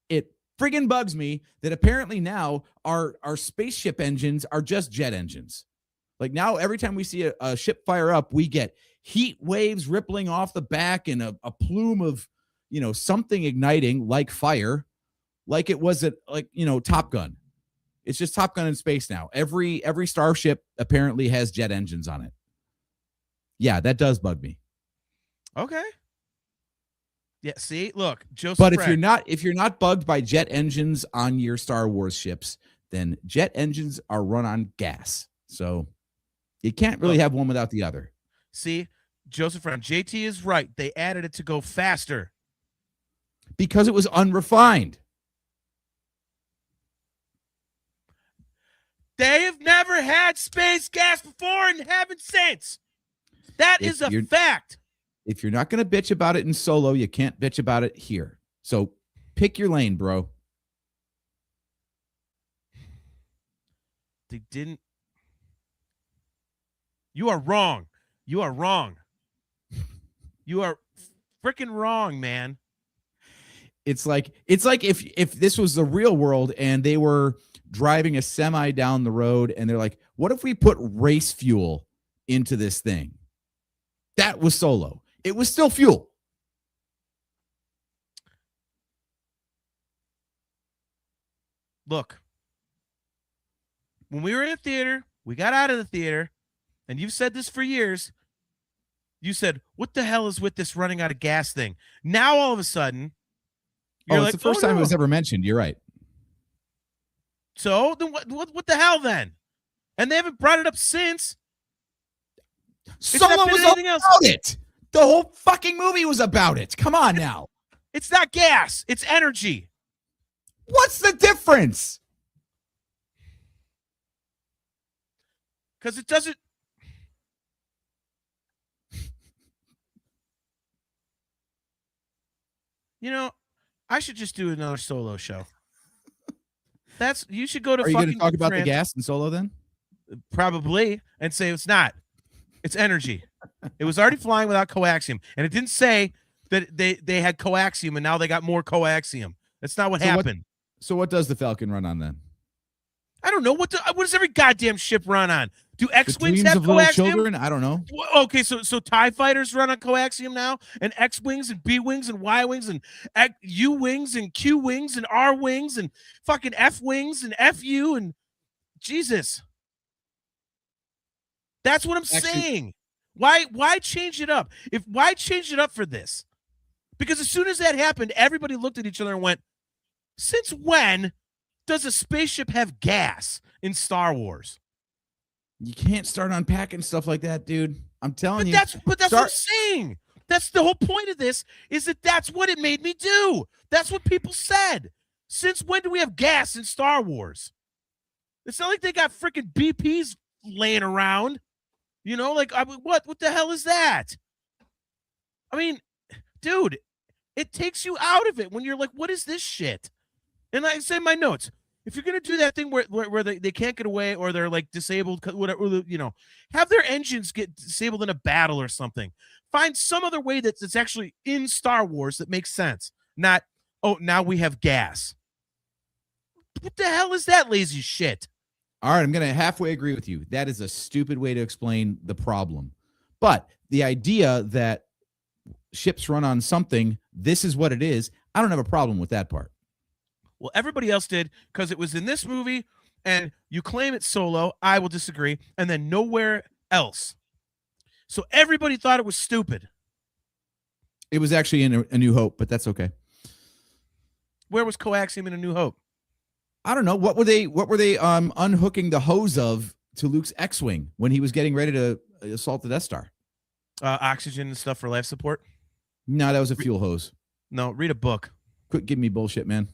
It friggin' bugs me that apparently now our spaceship engines are just jet engines. Like now, every time we see a ship fire up, we get heat waves rippling off the back and a plume of, something igniting like fire, like it was Top Gun. It's just Top Gun in space now. Every starship apparently has jet engines on it. Yeah, that does bug me. Okay. Yeah, see, look, Joseph. But if you're not bugged by jet engines on your Star Wars ships, then jet engines are run on gas. So you can't really have one without the other. See, Joseph Brown, JT is right. They added it to go faster. Because it was unrefined. They have never had space gas before and haven't since. That is a fact. If you're not going to bitch about it in Solo, you can't bitch about it here. So pick your lane, bro. They didn't. You are wrong. You are wrong. You are freaking wrong, man. It's like if this was the real world and they were driving a semi down the road and they're like, what if we put race fuel into this thing? That was Solo. It was still fuel. Look, when we were in the theater, we got out of the theater, and you've said this for years. You said, what the hell is with this running out of gas thing? Now, all of a sudden, you're it's the first time it was ever mentioned. You're right. So then what the hell then? And they haven't brought it up since. Solo was all about it. The whole fucking movie was about it. Come on now. It's not gas. It's energy. What's the difference? Because it doesn't. You know, I should just do another Solo show. You should go to. Are you going to talk about the gas in Solo then? Probably, and say it's not. It's energy. It was already flying without coaxium, and it didn't say that they had coaxium and now they got more coaxium. That's not what happened. So what does the Falcon run on then? I don't know. What does every goddamn ship run on? Do X-Wings have little coaxium? Children? I don't know. Okay, so TIE fighters run on coaxium now, and X-Wings and B-Wings and Y-Wings and U-Wings and Q-Wings and R-Wings and fucking F-Wings and FU and Jesus. That's what I'm saying. Why change it up? Why change it up for this? Because as soon as that happened, everybody looked at each other and went, since when does a spaceship have gas in Star Wars? You can't start unpacking stuff like that, dude. I'm telling you. But that's what I'm saying. That's the whole point of this, is that's what it made me do. That's what people said. Since when do we have gas in Star Wars? It's not like they got freaking BPs laying around. You know, like, what the hell is that? I mean, dude, it takes you out of it when you're like, what is this shit? And I say in my notes, if you're going to do that thing where they can't get away or they're like disabled, whatever, you know, have their engines get disabled in a battle or something. Find some other way that's actually in Star Wars that makes sense. Not, oh, now we have gas. What the hell is that lazy shit? All right, I'm going to halfway agree with you. That is a stupid way to explain the problem. But the idea that ships run on something, this is what it is, I don't have a problem with that part. Well, everybody else did because it was in this movie, and you claim it's Solo. I will disagree. And then nowhere else. So everybody thought it was stupid. It was actually in A New Hope, but that's okay. Where was coaxium in A New Hope? I don't know. What were they unhooking the hose of to Luke's X-Wing when he was getting ready to assault the Death Star? Oxygen and stuff for life support? No, that was a fuel hose. No, read a book. Quit giving me bullshit, man.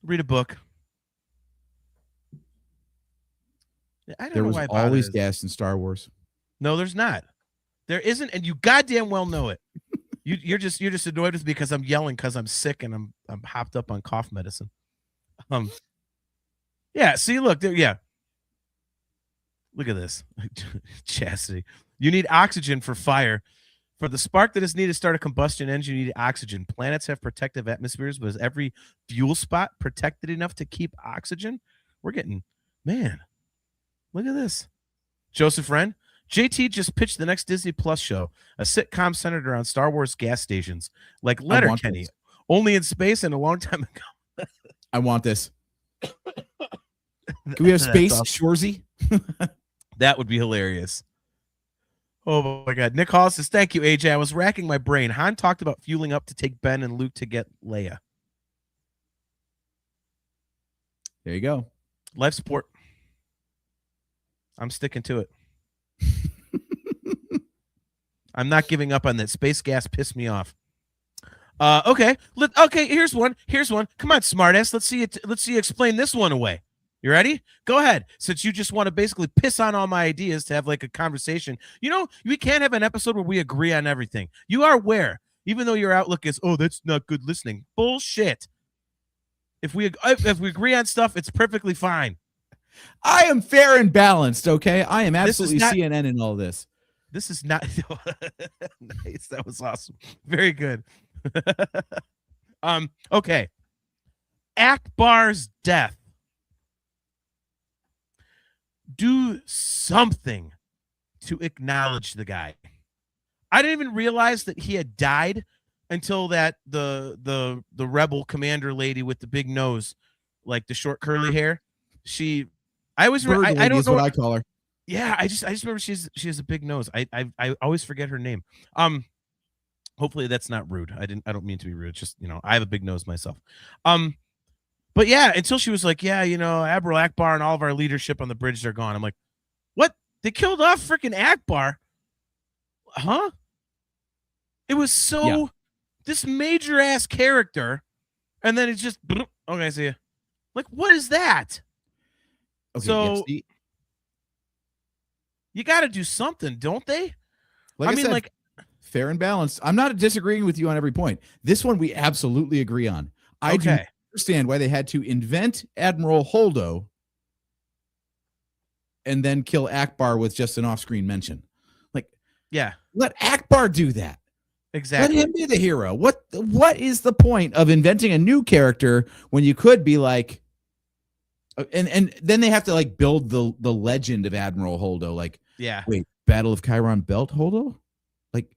Read a book. I don't there know was why always gas in Star Wars. No, there's not. There isn't, and you goddamn well know it. You're just annoyed with me because I'm yelling because I'm sick and I'm hopped up on cough medicine. Yeah. See, look there. Yeah. Look at this, Chastity. You need oxygen for fire. For the spark that is needed to start a combustion engine, you need oxygen. Planets have protective atmospheres, but is every fuel spot protected enough to keep oxygen? We're getting, man, look at this. Joseph Wren, JT just pitched the next Disney Plus show, a sitcom centered around Star Wars gas stations, like Letterkenny, only in space and a long time ago. I want this. Can we have space, Shorzy? That would be hilarious. Oh my God. Nick Hall says, thank you, AJ. I was racking my brain. Han talked about fueling up to take Ben and Luke to get Leia. There you go. Life support. I'm sticking to it. I'm not giving up on that. Space gas pissed me off. Okay. Okay, here's one. Come on, smartass. Let's see you explain this one away. You ready? Go ahead. Since you just want to basically piss on all my ideas to have like a conversation. You know, we can't have an episode where we agree on everything. You are aware, even though your outlook is, oh, that's not good listening. Bullshit. If we agree on stuff, it's perfectly fine. I am fair and balanced, okay? I am This is absolutely not- CNN in all this. This is not nice. That was awesome. Very good. Okay. Akbar's death. Do something to acknowledge the guy. I didn't even realize that he had died until that the rebel commander lady with the big nose, like the short curly hair. I don't know what I call her. Yeah, I just remember she has a big nose. I always forget her name. Hopefully that's not rude. I don't mean to be rude. It's just, I have a big nose myself. But yeah, until she was like, yeah, Admiral Akbar and all of our leadership on the bridge, they're gone. I'm like, what? They killed off freaking Akbar? Huh? It was this major ass character, and then it's just okay, see ya. Like, what is that? Okay, so you got to do something, don't they? I mean, fair and balanced. I'm not disagreeing with you on every point. This one we absolutely agree on. I do understand why they had to invent Admiral Holdo and then kill Akbar with just an off-screen mention. Let Akbar do that. Exactly. Let him be the hero. What is the point of inventing a new character when you could be like, and then they have to like build the legend of Admiral Holdo. Like, wait, Battle of Chiron Belt Holdo? Like,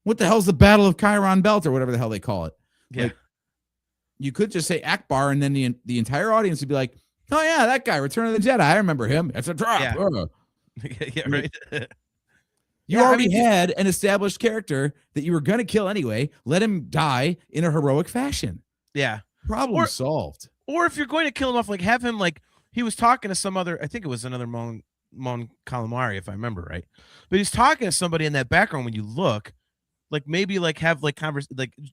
what the hell's the Battle of Chiron Belt or whatever the hell they call it? Yeah. Like, you could just say Akbar, and then the entire audience would be like, oh yeah, that guy, Return of the Jedi. I remember him. It's a drop. Yeah, yeah, right. You already had an established character that you were going to kill anyway. Let him die in a heroic fashion. Yeah. Problem solved. Or if you're going to kill him off, like have him like he was talking to some other, I think it was another Mon Calamari, if I remember right. But he's talking to somebody in that background when you look, like maybe like have like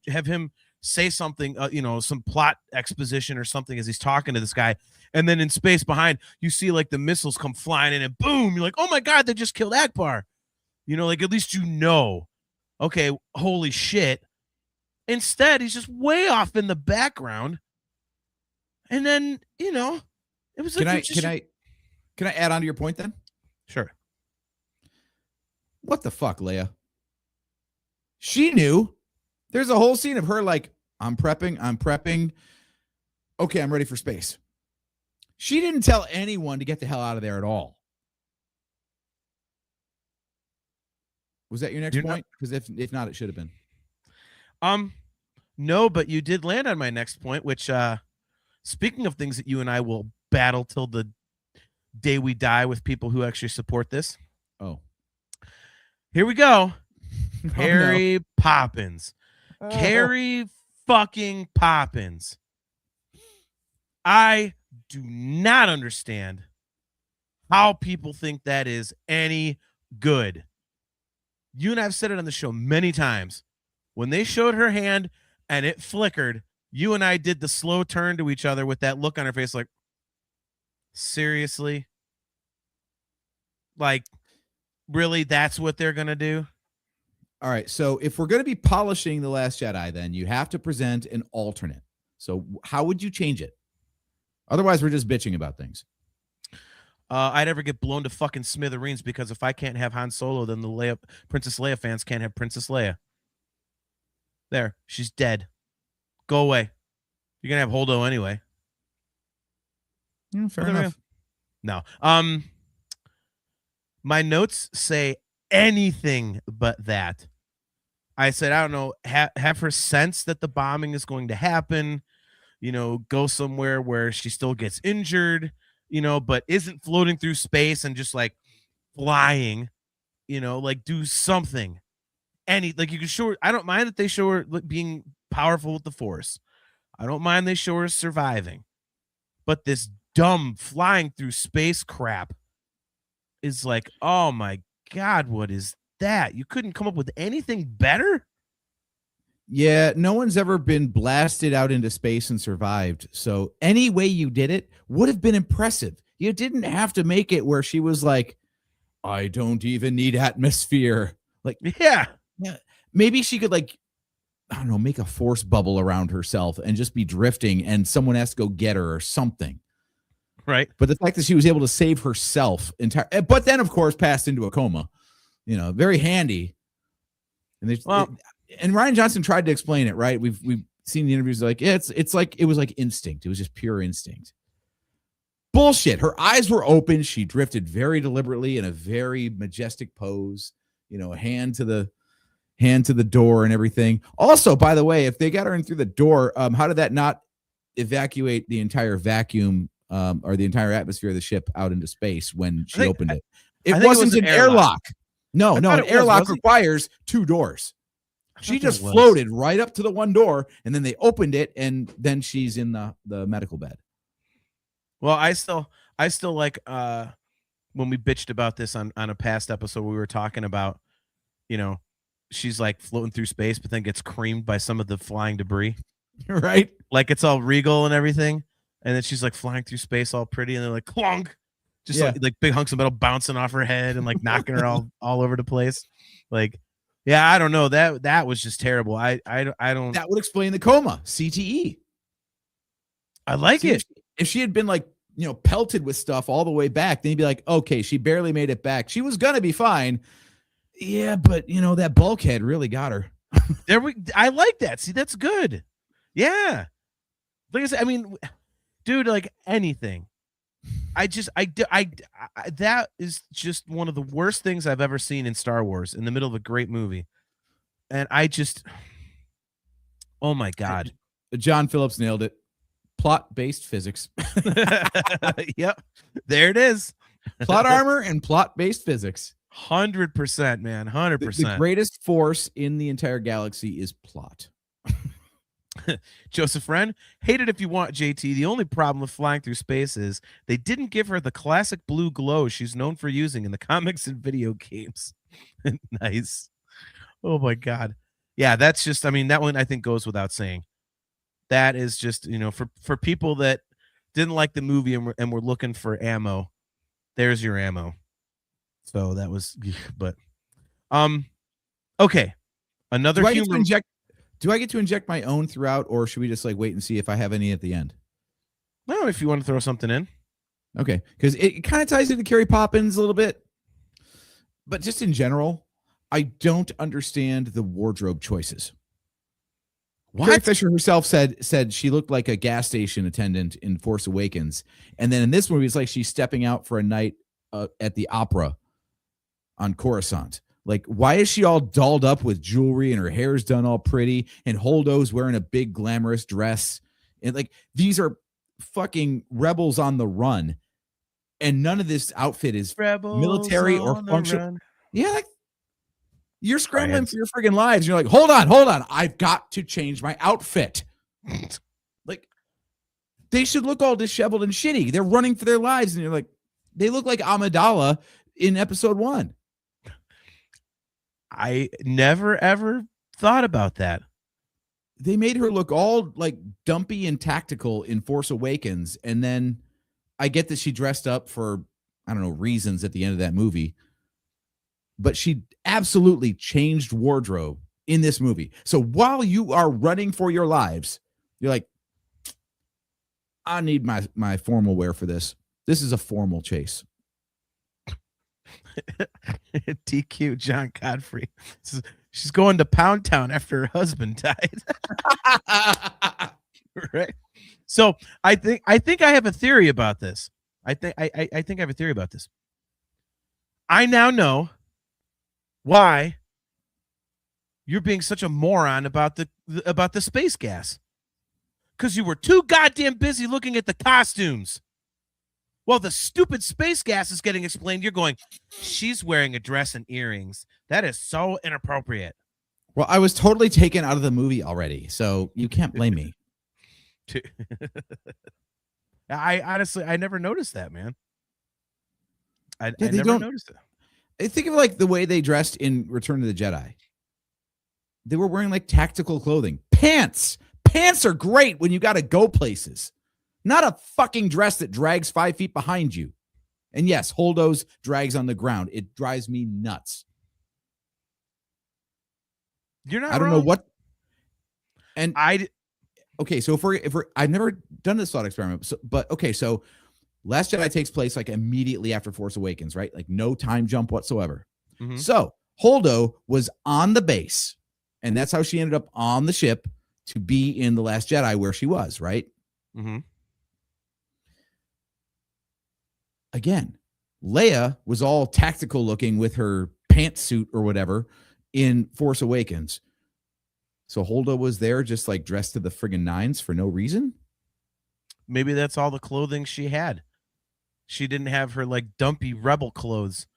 have him say something, some plot exposition or something as he's talking to this guy. And then in space behind, you see like the missiles come flying in and boom, you're like, oh my God, they just killed Akbar. Like at least okay, holy shit. Instead, he's just way off in the background. And then, it was Can I add on to your point then? Sure. What the fuck, Leia? She knew. There's a whole scene of her like, I'm prepping. Okay, I'm ready for space. She didn't tell anyone to get the hell out of there at all. Was that your next point? Because if not, it should have been. No, but you did land on my next point, which speaking of things that you and I will battle till the day we die with people who actually support this. Oh. Here we go. Harry Poppins. Carrie fucking Poppins. I do not understand how people think that is any good. You and I have said it on the show many times. When they showed her hand and it flickered, you and I did the slow turn to each other with that look on her face like, seriously? Like, really, that's what they're going to do? All right, so if we're going to be polishing The Last Jedi, then you have to present an alternate. So how would you change it? Otherwise, we're just bitching about things. I'd ever get blown to fucking smithereens because if I can't have Han Solo, then the Princess Leia fans can't have Princess Leia. There, she's dead. Go away. You're gonna have Holdo anyway. Yeah, fair enough. No. My notes say anything but that. I said, I don't know, have her sense that the bombing is going to happen, go somewhere where she still gets injured, but isn't floating through space and just like flying, like do something. You can show her, I don't mind that they show her being powerful with the Force. I don't mind they show her surviving. But this dumb flying through space crap is like, oh my God, what is that? You couldn't come up with anything better? Yeah, no one's ever been blasted out into space and survived. So any way you did it would have been impressive. You didn't have to make it where she was like, I don't even need atmosphere. Like, Yeah. yeah, maybe she could, like, I don't know, make a force bubble around herself and just be drifting and someone has to go get her or something. Right. But the fact that she was able to save herself but then of course passed into a coma, very handy. And and Ryan Johnson tried to explain it, right? We've seen the interviews like, yeah, it's like it was like instinct. It was just pure instinct. Bullshit. Her eyes were open. She drifted very deliberately in a very majestic pose, a hand to the door and everything. Also, by the way, if they got her in through the door, how did that not evacuate the entire vacuum or the entire atmosphere of the ship out into space when she opened it? It wasn't an airlock. No, an airlock requires two doors. She just floated right up to the one door, and then they opened it, and then she's in the medical bed. Well, I still like when we bitched about this on a past episode, we were talking about, she's like floating through space, but then gets creamed by some of the flying debris. Right? Like it's all regal and everything. And then she's like flying through space all pretty, and they're like clunk. Just like big hunks of metal bouncing off her head and like knocking her all over the place. Like, yeah, I don't know. That was just terrible. I don't. That would explain the coma. CTE. I like it. If she had been like, pelted with stuff all the way back, then you'd be like, okay, she barely made it back. She was gonna be fine. Yeah, but that bulkhead really got her. I like that. See, that's good. Yeah. Like I said, I mean, dude, like anything. That is just one of the worst things I've ever seen in Star Wars in the middle of a great movie. And oh my God. John Phillips nailed it. Plot-based physics. Yep. There it is. Plot armor and plot-based physics. 100%, man. 100%. The greatest force in the entire galaxy is plot. Joseph Wren, hate it if you want, JT. The only problem with flying through space is they didn't give her the classic blue glow she's known for using in the comics and video games. Nice. Oh my God. Yeah, that's just, that one I think goes without saying. That is just, for people that didn't like the movie and were looking for ammo, there's your ammo. So that was, but, okay. Another humor. Do I get to inject my own throughout, or should we just like wait and see if I have any at the end? No, if you want to throw something in. Okay, because it kind of ties into Carrie Poppins a little bit. But just in general, I don't understand the wardrobe choices. Carrie Fisher herself said she looked like a gas station attendant in Force Awakens. And then in this movie, it's like she's stepping out for a night at the opera on Coruscant. Like, why is she all dolled up with jewelry and her hair's done all pretty and Holdo's wearing a big glamorous dress? And like, these are fucking rebels on the run. And none of this outfit is military or functional. Yeah, like you're scrambling for your friggin' lives. You're like, hold on. I've got to change my outfit. Like, they should look all disheveled and shitty. They're running for their lives. And you're like, they look like Amidala in episode 1. I never, ever thought about that. They made her look all like dumpy and tactical in Force Awakens. And then I get that she dressed up for, I don't know, reasons at the end of that movie. But she absolutely changed wardrobe in this movie. So while you are running for your lives, you're like, I need my formal wear for this. This is a formal chase. DQ John Godfrey. She's going to Pound Town after her husband died. Right. So I think I have a theory about this. I think I have a theory about this. I now know why you're being such a moron about the space gas. Because you were too goddamn busy looking at the costumes. Well, the stupid space gas is getting explained. You're going, she's wearing a dress and earrings. That is so inappropriate. Well, I was totally taken out of the movie already, so you can't blame me. I honestly, I never noticed that, man. I never noticed it. I think of like the way they dressed in Return of the Jedi. they were wearing like tactical clothing. Pants are great when you got to go places, not a fucking dress that drags 5 feet behind you. And yes, Holdo's drags on the ground. It drives me nuts. You're not I don't wrong. know what. And okay, so if we're I've never done this thought experiment, so Last Jedi takes place like immediately after Force Awakens, right? Like no time jump whatsoever. Mhm. So Holdo was on the base, and that's how she ended up on the ship to be in The Last Jedi where she was, right? Mm-hmm. Again, Leia was all tactical looking with her pantsuit or whatever in Force Awakens. So Holdo was there just like dressed to the friggin' nines for no reason? Maybe that's all the clothing she had. She didn't have her like dumpy rebel clothes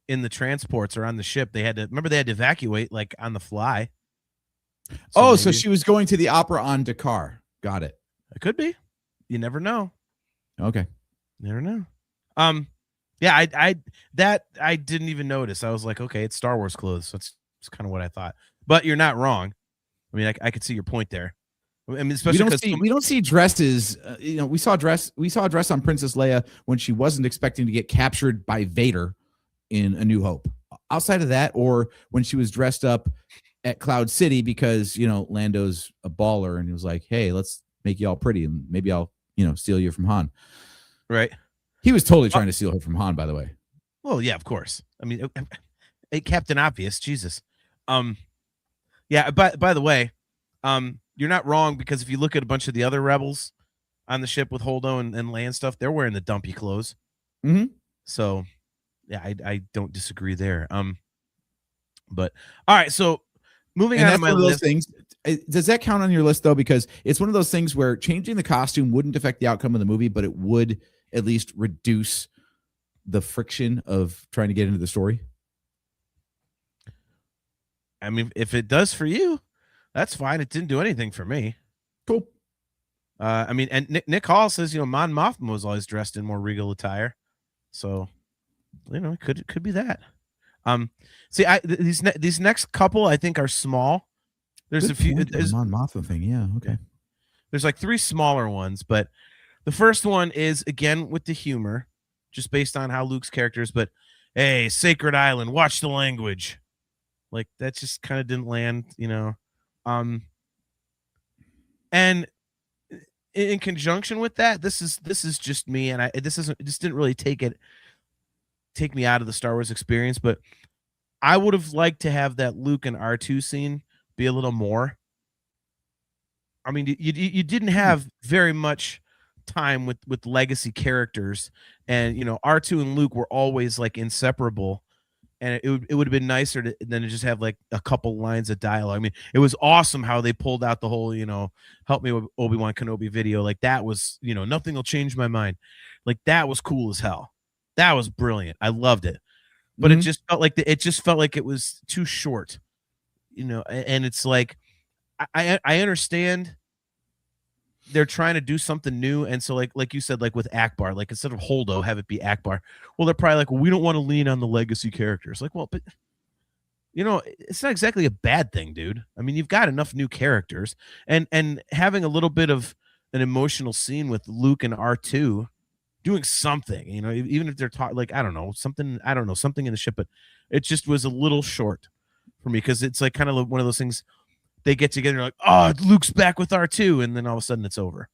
in the transports or on the ship. They had to evacuate like on the fly. So she was going to the opera on Dakar. Got it. It could be. You never know. Okay. Never know. Yeah, I didn't even notice. I was like, okay, it's Star Wars clothes. That's kind of what I thought. But you're not wrong. I mean, I could see your point there. I mean, especially because we don't see dresses. We saw a dress on Princess Leia when she wasn't expecting to get captured by Vader in A New Hope. Outside of that, or when she was dressed up at Cloud City because Lando's a baller and he was like, "Hey, let's make you all pretty and maybe I'll steal you from Han." Right. He was totally trying to steal her from Han, by the way. Well, yeah, of course. I mean, Captain Obvious, Jesus. Yeah. By the way, you're not wrong because if you look at a bunch of the other rebels on the ship with Holdo and Leia and stuff, they're wearing the dumpy clothes. Mm-hmm. So, yeah, I don't disagree there. But all right, so moving on to my list. Things. Does that count on your list though? Because it's one of those things where changing the costume wouldn't affect the outcome of the movie, but it would at least reduce the friction of trying to get into the story. I mean, if it does for you, that's fine. It didn't do anything for me. Cool. I mean, and Nick Hall says, Mon Mothma was always dressed in more regal attire. So, it could be that. See, these next couple I think are small. There's a few. There's Mon Mothma thing, yeah. Okay. There's like 3 smaller ones, but the first one is again with the humor, just based on how Luke's character is. But hey, Sacred Island, watch the language. Like that just kind of didn't land, And in conjunction with that, this is just me, and this didn't really take me out of the Star Wars experience, but I would have liked to have that Luke and R2 scene be a little more. I mean, you didn't have very much time with legacy characters, and R2 and Luke were always like inseparable, and it would have been nicer than to just have like a couple lines of dialogue. I mean, it was awesome how they pulled out the whole help me with Obi-Wan Kenobi video. Like that was nothing will change my mind. Like that was cool as hell. That was brilliant. I loved it. But it just felt like it was too short, and it's like, I understand they're trying to do something new. And so like you said, like with Akbar, like instead of Holdo, have it be Akbar. Well, they're probably like, well, we don't want to lean on the legacy characters. Like, well, but it's not exactly a bad thing, dude. I mean, you've got enough new characters and having a little bit of an emotional scene with Luke and R2 doing something, even if they're talking like, something in the ship, but it just was a little short for me. Cause it's like kind of one of those things they get together like, oh, Luke's back with R2. And then all of a sudden it's over.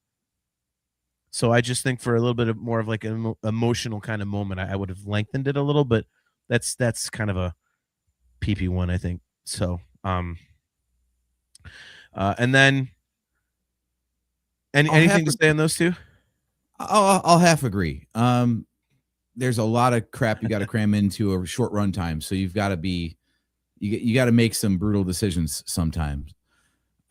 So I just think for a little bit of more of like an emotional kind of moment, I would have lengthened it a little, but that's kind of a PP one, I think. So, and then anything to say on those two? I'll half agree. There's a lot of crap you got to cram into a short run time, so you've got to be, you got to make some brutal decisions sometimes.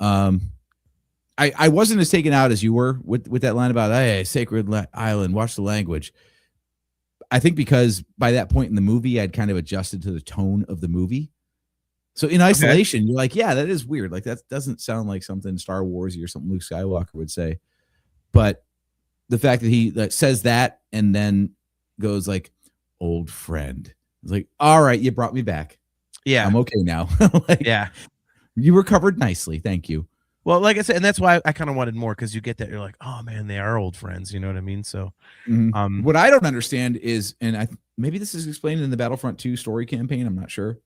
I wasn't as taken out as you were with that line about, hey, Sacred Island, watch the language. I think because by that point in the movie, I'd kind of adjusted to the tone of the movie. So in isolation, You're like, yeah, that is weird. Like that doesn't sound like something Star Warsy or something Luke Skywalker would say. But the fact that he says that and then goes like, old friend. It's like, all right, you brought me back. Yeah. I'm okay now. Yeah. You recovered nicely. Thank you. Well, like I said, and that's why I kind of wanted more, because you get that you're like, oh man, they are old friends. You know what I mean? So, What I don't understand is, and maybe this is explained in the Battlefront 2 story campaign. I'm not sure.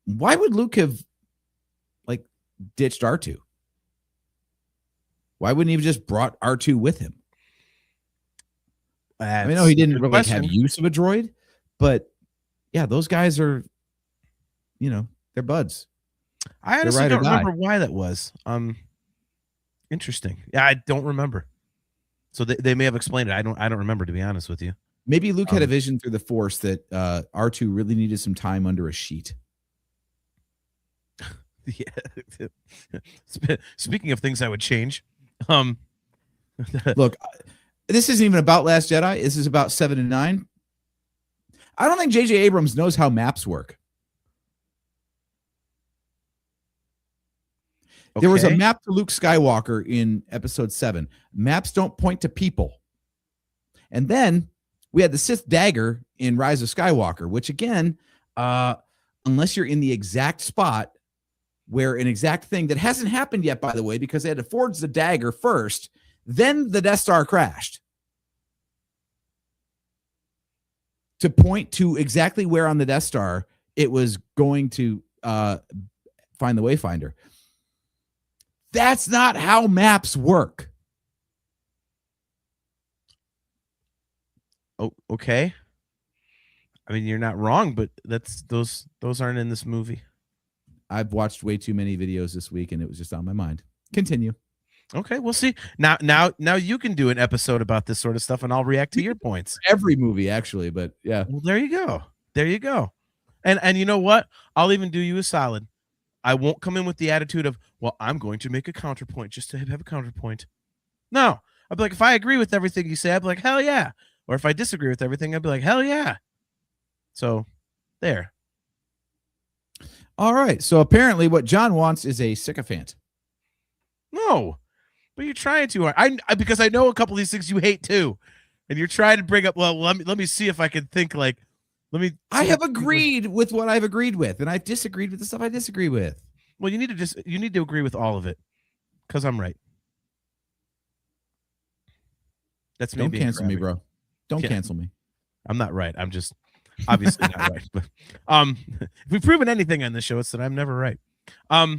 Why would Luke have like ditched R2? Why wouldn't he have just brought R2 with him? I know he didn't really have use of a droid, but yeah, those guys are, they're buds. I honestly don't remember why that was. Interesting. Yeah, I don't remember. So they may have explained it. I don't remember, to be honest with you. Maybe Luke had a vision through the Force that R2 really needed some time under a sheet. Yeah. Speaking of things I would change, look, this isn't even about Last Jedi. This is about 7 and 9. I don't think J.J. Abrams knows how maps work. Okay. There was a map to Luke Skywalker in episode 7. Maps don't point to people. And then we had the Sith dagger in Rise of Skywalker, which again, unless you're in the exact spot where an exact thing that hasn't happened yet, by the way, because they had to forge the dagger first, then the Death Star crashed. To point to exactly where on the Death Star it was going to find the Wayfinder. That's not how maps work. Oh, okay. I mean, you're not wrong, but those aren't in this movie. I've watched way too many videos this week, and it was just on my mind. Continue. Okay, we'll see. Now you can do an episode about this sort of stuff, and I'll react to your points. Every movie, actually, but yeah. Well, there you go. There you go. And you know what? I'll even do you a solid. I won't come in with the attitude of, well, I'm going to make a counterpoint just to have a counterpoint. No. I'd be like, if I agree with everything you say, I'd be like, hell yeah. Or if I disagree with everything, I'd be like, hell yeah. So, there. All right. So apparently what John wants is a sycophant. No. But you're trying too hard. Because I know a couple of these things you hate too. And you're trying to bring up, well, let me see if I can think like, I have agreed with what I've agreed with, and I've disagreed with the stuff I disagree with. Well, you need to agree with all of it, because I'm right. That's me. Don't cancel me, bro. Don't cancel me. I'm not right. I'm just obviously not right. But if we've proven anything on this show, it's that I'm never right. All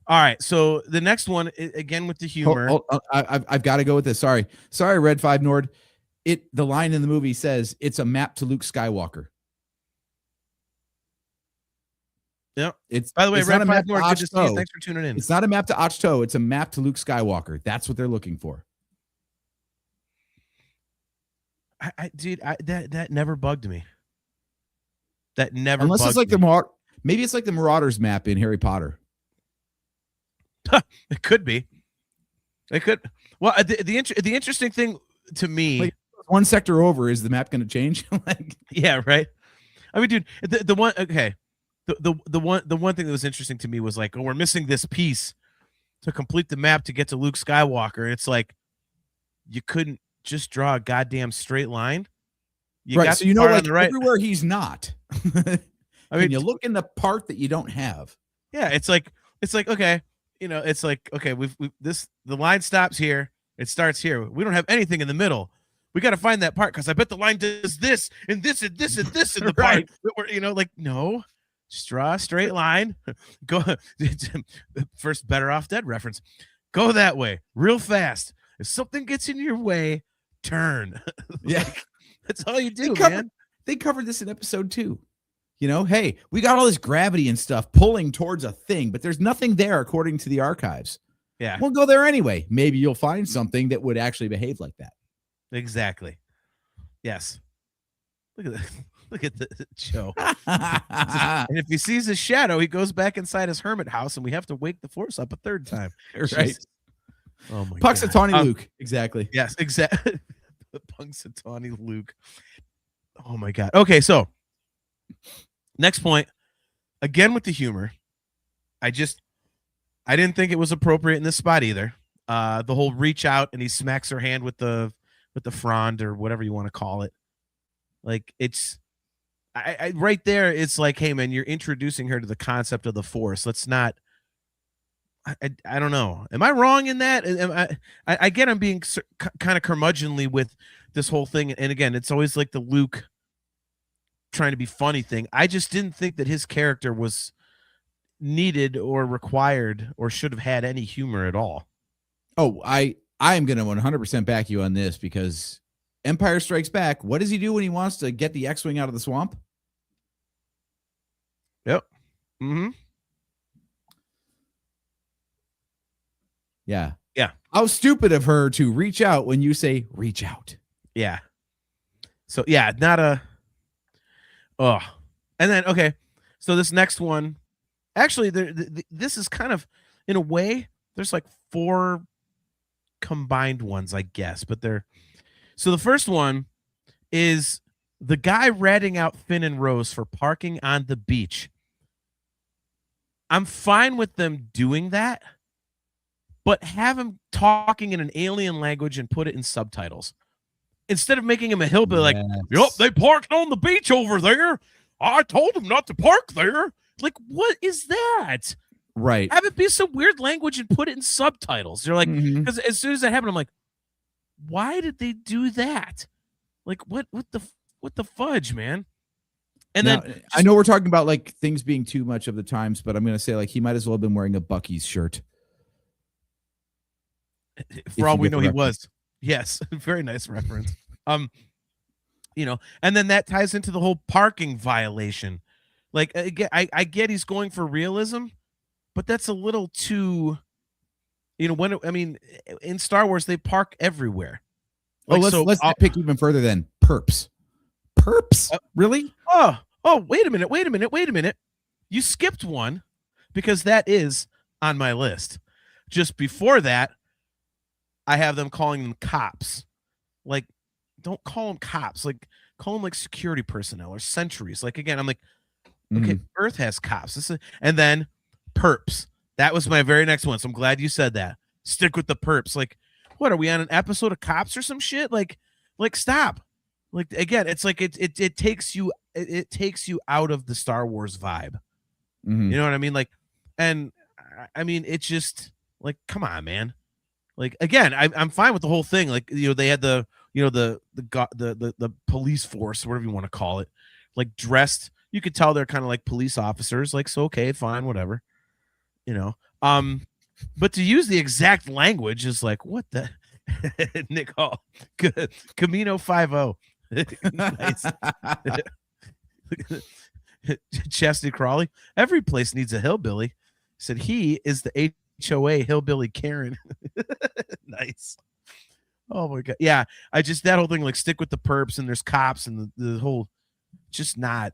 right. So the next one, again with the humor. I've got to go with this. Sorry, Red 5 Nord. The line in the movie says it's a map to Luke Skywalker. Yeah. By the way, Red 5 Nord, good to see you. Thanks for tuning in. It's not a map to Achto. It's a map to Luke Skywalker. That's what they're looking for. Dude, that never bugged me. That never. Unless bugged it's like me. Maybe it's like the Marauders map in Harry Potter. It could be. It could. Well, the interesting thing to me, like, one sector over, is the map going to change? Yeah, right. I mean, dude, the one. Okay, the one thing that was interesting to me was like, oh, we're missing this piece to complete the map to get to Luke Skywalker, and it's like, you couldn't just draw a goddamn straight line. Right. So like everywhere he's not. I mean, you look in the part that you don't have. Yeah, it's like okay, it's like, okay, the line stops here, it starts here. We don't have anything in the middle. We got to find that part, because I bet the line does this and this and this and this in the right. part. Like, no, just draw a straight line. Go first Better Off Dead reference. Go that way real fast. If something gets in your way, turn. Yeah, that's all you do, man. They covered this in episode 2. Hey, we got all this gravity and stuff pulling towards a thing, but there's nothing there according to the archives. Yeah. We'll go there anyway. Maybe you'll find something that would actually behave like that. Exactly. Yes. Look at that. Look at the Joe. And if he sees his shadow, he goes back inside his hermit house, and we have to wake the Force up a third time. Right. Jesus. Oh my Punxsutawney Luke. Exactly. Yes, exactly. Punxsutawney Luke. Oh my God. Okay, so next point, again with the humor. I didn't think it was appropriate in this spot either. The whole reach out and he smacks her hand with the frond or whatever you want to call it. Like, I right there, it's like, hey man, you're introducing her to the concept of the Force. Let's not. I don't know. Am I wrong in that? I get I'm being kind of curmudgeonly with this whole thing, and again, it's always like the Luke trying to be funny thing. I just didn't think that his character was needed or required or should have had any humor at all. Oh, I am going to 100% back you on this, because Empire Strikes Back, what does he do when he wants to get the X-Wing out of the swamp? Yep. Mm-hmm. Yeah. Yeah. How stupid of her to reach out when you say reach out. Yeah. So yeah, not a. Oh, and then okay. So this next one, actually, this is kind of, in a way, there's like 4 combined ones, I guess, but they're. So the first one is the guy ratting out Finn and Rose for parking on the beach. I'm fine with them doing that, but have him talking in an alien language and put it in subtitles. Instead of making him a hillbilly, like, yep, they parked on the beach over there. I told them not to park there. Like, what is that? Right. Have it be some weird language and put it in subtitles. You're like, because as soon as that happened, I'm like, why did they do that? Like, what the fudge, man? And now, then I know we're talking about like things being too much of the times, but I'm going to say like he might as well have been wearing a Bucky's shirt. For all we know, he was. Yes, very nice reference. You know, and then that ties into the whole parking violation. Like, I get he's going for realism, but that's a little too. You know, in Star Wars they park everywhere. Like, let's pick even further then. Perps. Really? Oh, wait a minute. You skipped one, because that is on my list. Just before that, I have them calling them cops. Like, don't call them cops. Like, call them like security personnel or sentries. Like, again, I'm like, okay, Earth has cops. And then perps. That was my very next one. So I'm glad you said that. Stick with the perps. Like, what are we on, an episode of Cops or some shit? Like stop. Like, again, it's like it takes you out of the Star Wars vibe. You know what I mean? Like, and I mean, it's just like, come on, man. Like, again, I'm fine with the whole thing. Like, you know, they had the police force, whatever you want to call it, like dressed. You could tell they're kind of like police officers. Like, so okay, fine, whatever. You know, but to use the exact language is like, what the Nick Hall, Camino 5-0. Nice. Chastity Crawley. Every place needs a hillbilly. Said he is the HOA hillbilly Karen. Nice. Oh my god. Yeah, that whole thing, like, stick with the perps and there's cops and the whole, just not.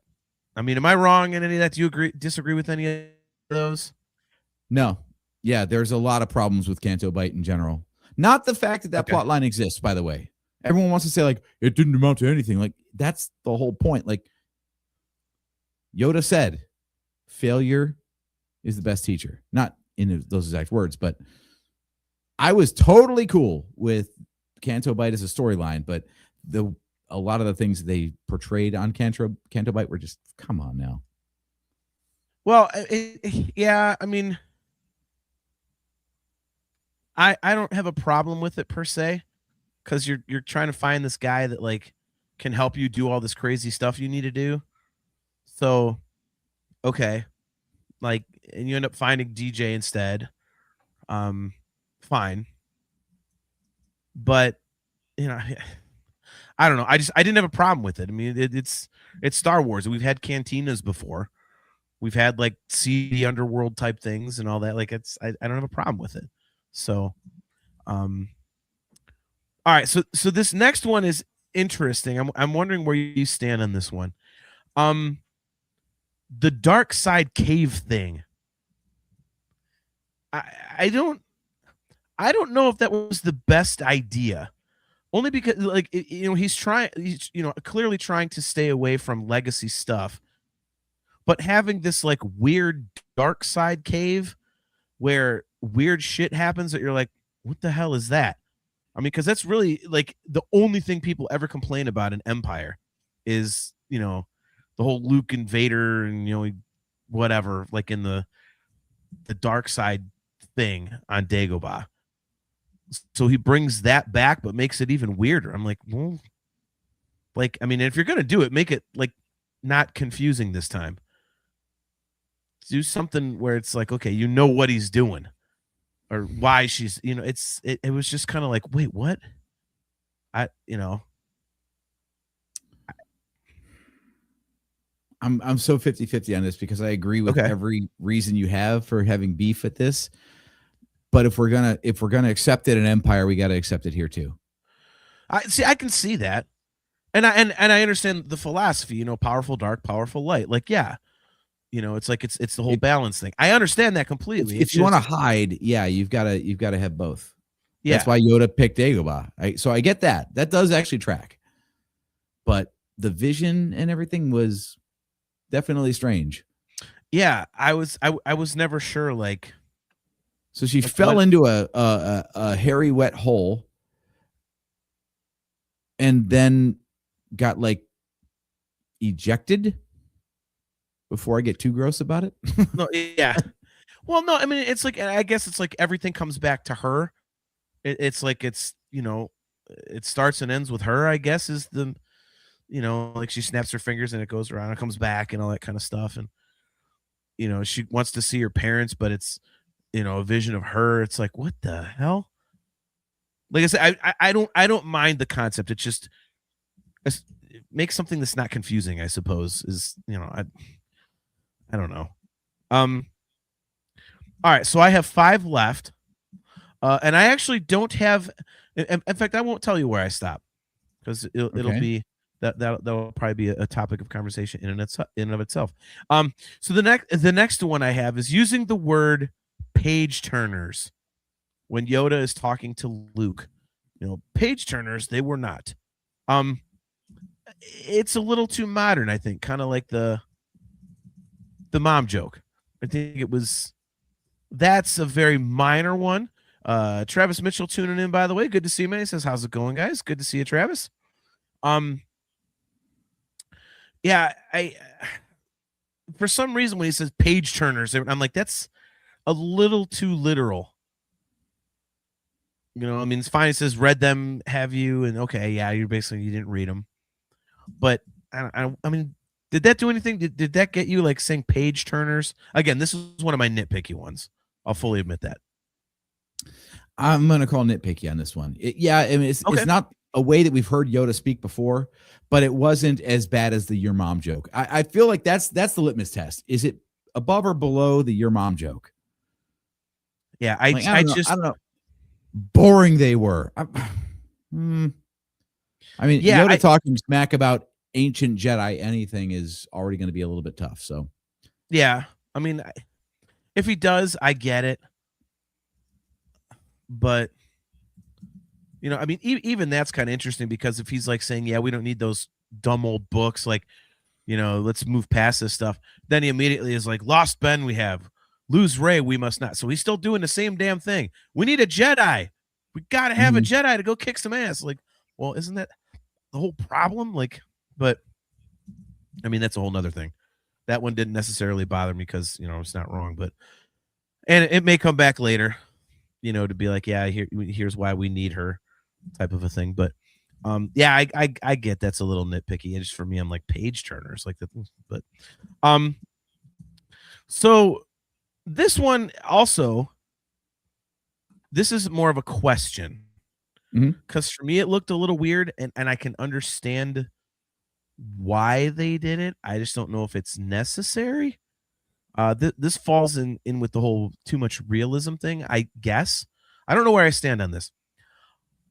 I mean, am I wrong in any of that? Do you disagree with any of those? No. Yeah, there's a lot of problems with Canto Bight in general. Not the fact that plot line exists, by the way. Everyone wants to say, like, it didn't amount to anything. Like, that's the whole point. Like, Yoda said, failure is the best teacher. Not in those exact words, but I was totally cool with Canto Bight as a storyline, but a lot of the things they portrayed on Canto Bight were just, come on now. Well, yeah, I mean, I don't have a problem with it per se, because you're trying to find this guy that, like, can help you do all this crazy stuff you need to do. So, okay, like, and you end up finding DJ instead. Fine, but you know, I don't know. I didn't have a problem with it. I mean, it's Star Wars. We've had cantinas before. We've had like seedy underworld type things and all that. Like, I don't have a problem with it. So, all right. So this next one is interesting. I'm wondering where you stand on this one. The dark side cave thing. I don't know if that was the best idea. Only because, like, you know, he's clearly trying to stay away from legacy stuff, but having this like weird dark side cave where weird shit happens that you're like, what the hell is that? I mean, because that's really like the only thing people ever complain about in Empire is, you know, the whole Luke and Vader and whatever, like in the dark side thing on Dagobah. So he brings that back, but makes it even weirder. I'm like, well, like, I mean, if you're gonna do it, make it like not confusing this time. Do something where it's like, okay, you know what he's doing, or why she's, it was just kind of like, wait, what? I'm so 50-50 on this because I agree with Okay. every reason you have for having beef with this. But if we're gonna accept it in Empire, we got to accept it here too. I can see that. And I understand the philosophy, powerful dark, powerful light. Like, yeah. It's like it's the whole balance thing. I understand that completely. If you want to hide, yeah, you've got to have both. Yeah. That's why Yoda picked Dagobah. So I get that. That does actually track. But the vision and everything was definitely strange. Yeah, I was never sure, like. So she fell into a hairy, wet hole, and then got like ejected. Before I get too gross about it. No, yeah. Well, no, I mean, it's like, I guess it's like everything comes back to her. It's like it starts and ends with her, I guess, is the, like she snaps her fingers and it goes around and comes back and all that kind of stuff. And, she wants to see her parents, but it's, a vision of her. It's like, what the hell? Like I said, I don't mind the concept. It's just, make something that's not confusing, I suppose, is, I don't know. All right, so I have 5 left. And I actually don't have, in fact, I won't tell you where I stop because it'll be that'll probably be a topic of conversation in and of itself. So the next one I have is using the word page turners when Yoda is talking to Luke. Page turners, they were not. It's a little too modern, I think, kind of like the mom joke. I think that's a very minor one. Travis Mitchell tuning in, by the way. Good to see you, man. He says, how's it going, guys? Good to see you, Travis. Yeah, for some reason when he says page turners, I'm like, that's a little too literal. I mean, it's fine. It says read them, have you, and okay, yeah, you didn't read them. But I mean, did that do anything? Did that get you like saying page turners? Again, this is one of my nitpicky ones. I'll fully admit that. I'm going to call nitpicky on this one. It's not a way that we've heard Yoda speak before, but it wasn't as bad as the your mom joke. I feel like that's the litmus test. Is it above or below the your mom joke? Yeah, I don't know. Boring they were. I mean, Yoda talking smack about ancient Jedi, anything is already going to be a little bit tough. So, yeah, I mean, if he does, I get it. But, I mean, even that's kind of interesting because if he's like saying, yeah, we don't need those dumb old books, like, let's move past this stuff. Then he immediately is like, lost Ben we have, lose Rey we must not. So he's still doing the same damn thing. We need a Jedi. We got to have a Jedi to go kick some ass. Like, well, isn't that the whole problem? Like, but I mean, that's a whole nother thing. That one didn't necessarily bother me because, it's not wrong, but, and it may come back later, to be like, yeah, here's why we need her type of a thing. But, yeah, I get that's a little nitpicky. And just for me, I'm like page turners like that. But, so this one also, this is more of a question because for me, it looked a little weird and I can understand why they did it. I just don't know if it's necessary. This falls in with the whole too much realism thing, I guess. I don't know where I stand on this.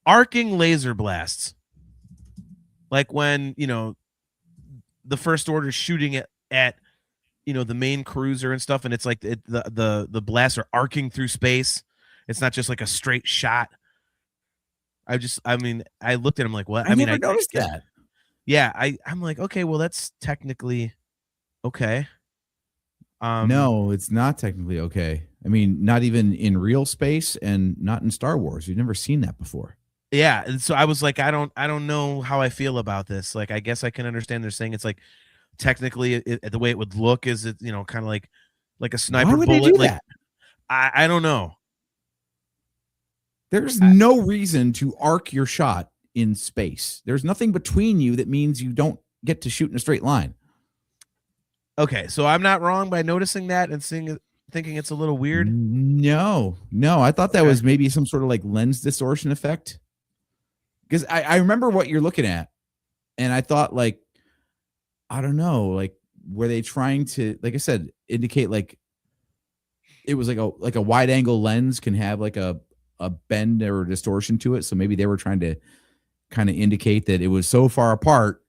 Arcing laser blasts. Like when, the First Order shooting at the main cruiser and stuff, and it's like the blasts are arcing through space. It's not just like a straight shot. I looked at him like, what? I never noticed that. Yeah, I'm like, okay, well, that's technically okay. No, it's not technically okay. I mean, not even in real space and not in Star Wars. You've never seen that before. Yeah, and so I was like, I don't know how I feel about this. Like, I guess I can understand they're saying it's like technically the way it would look is it, kind of like a sniper Why would they bullet. do Like that? I don't know. There's no reason to arc your shot in space. There's nothing between you that means you don't get to shoot in a straight line. Okay, so I'm not wrong by noticing that and thinking it's a little weird. No, I thought that was maybe some sort of like lens distortion effect. Because I remember what you're looking at, and I thought like, I don't know, like were they trying to, like I said, indicate like it was like a wide angle lens can have like a bend or a distortion to it. So maybe they were trying to kind of indicate that it was so far apart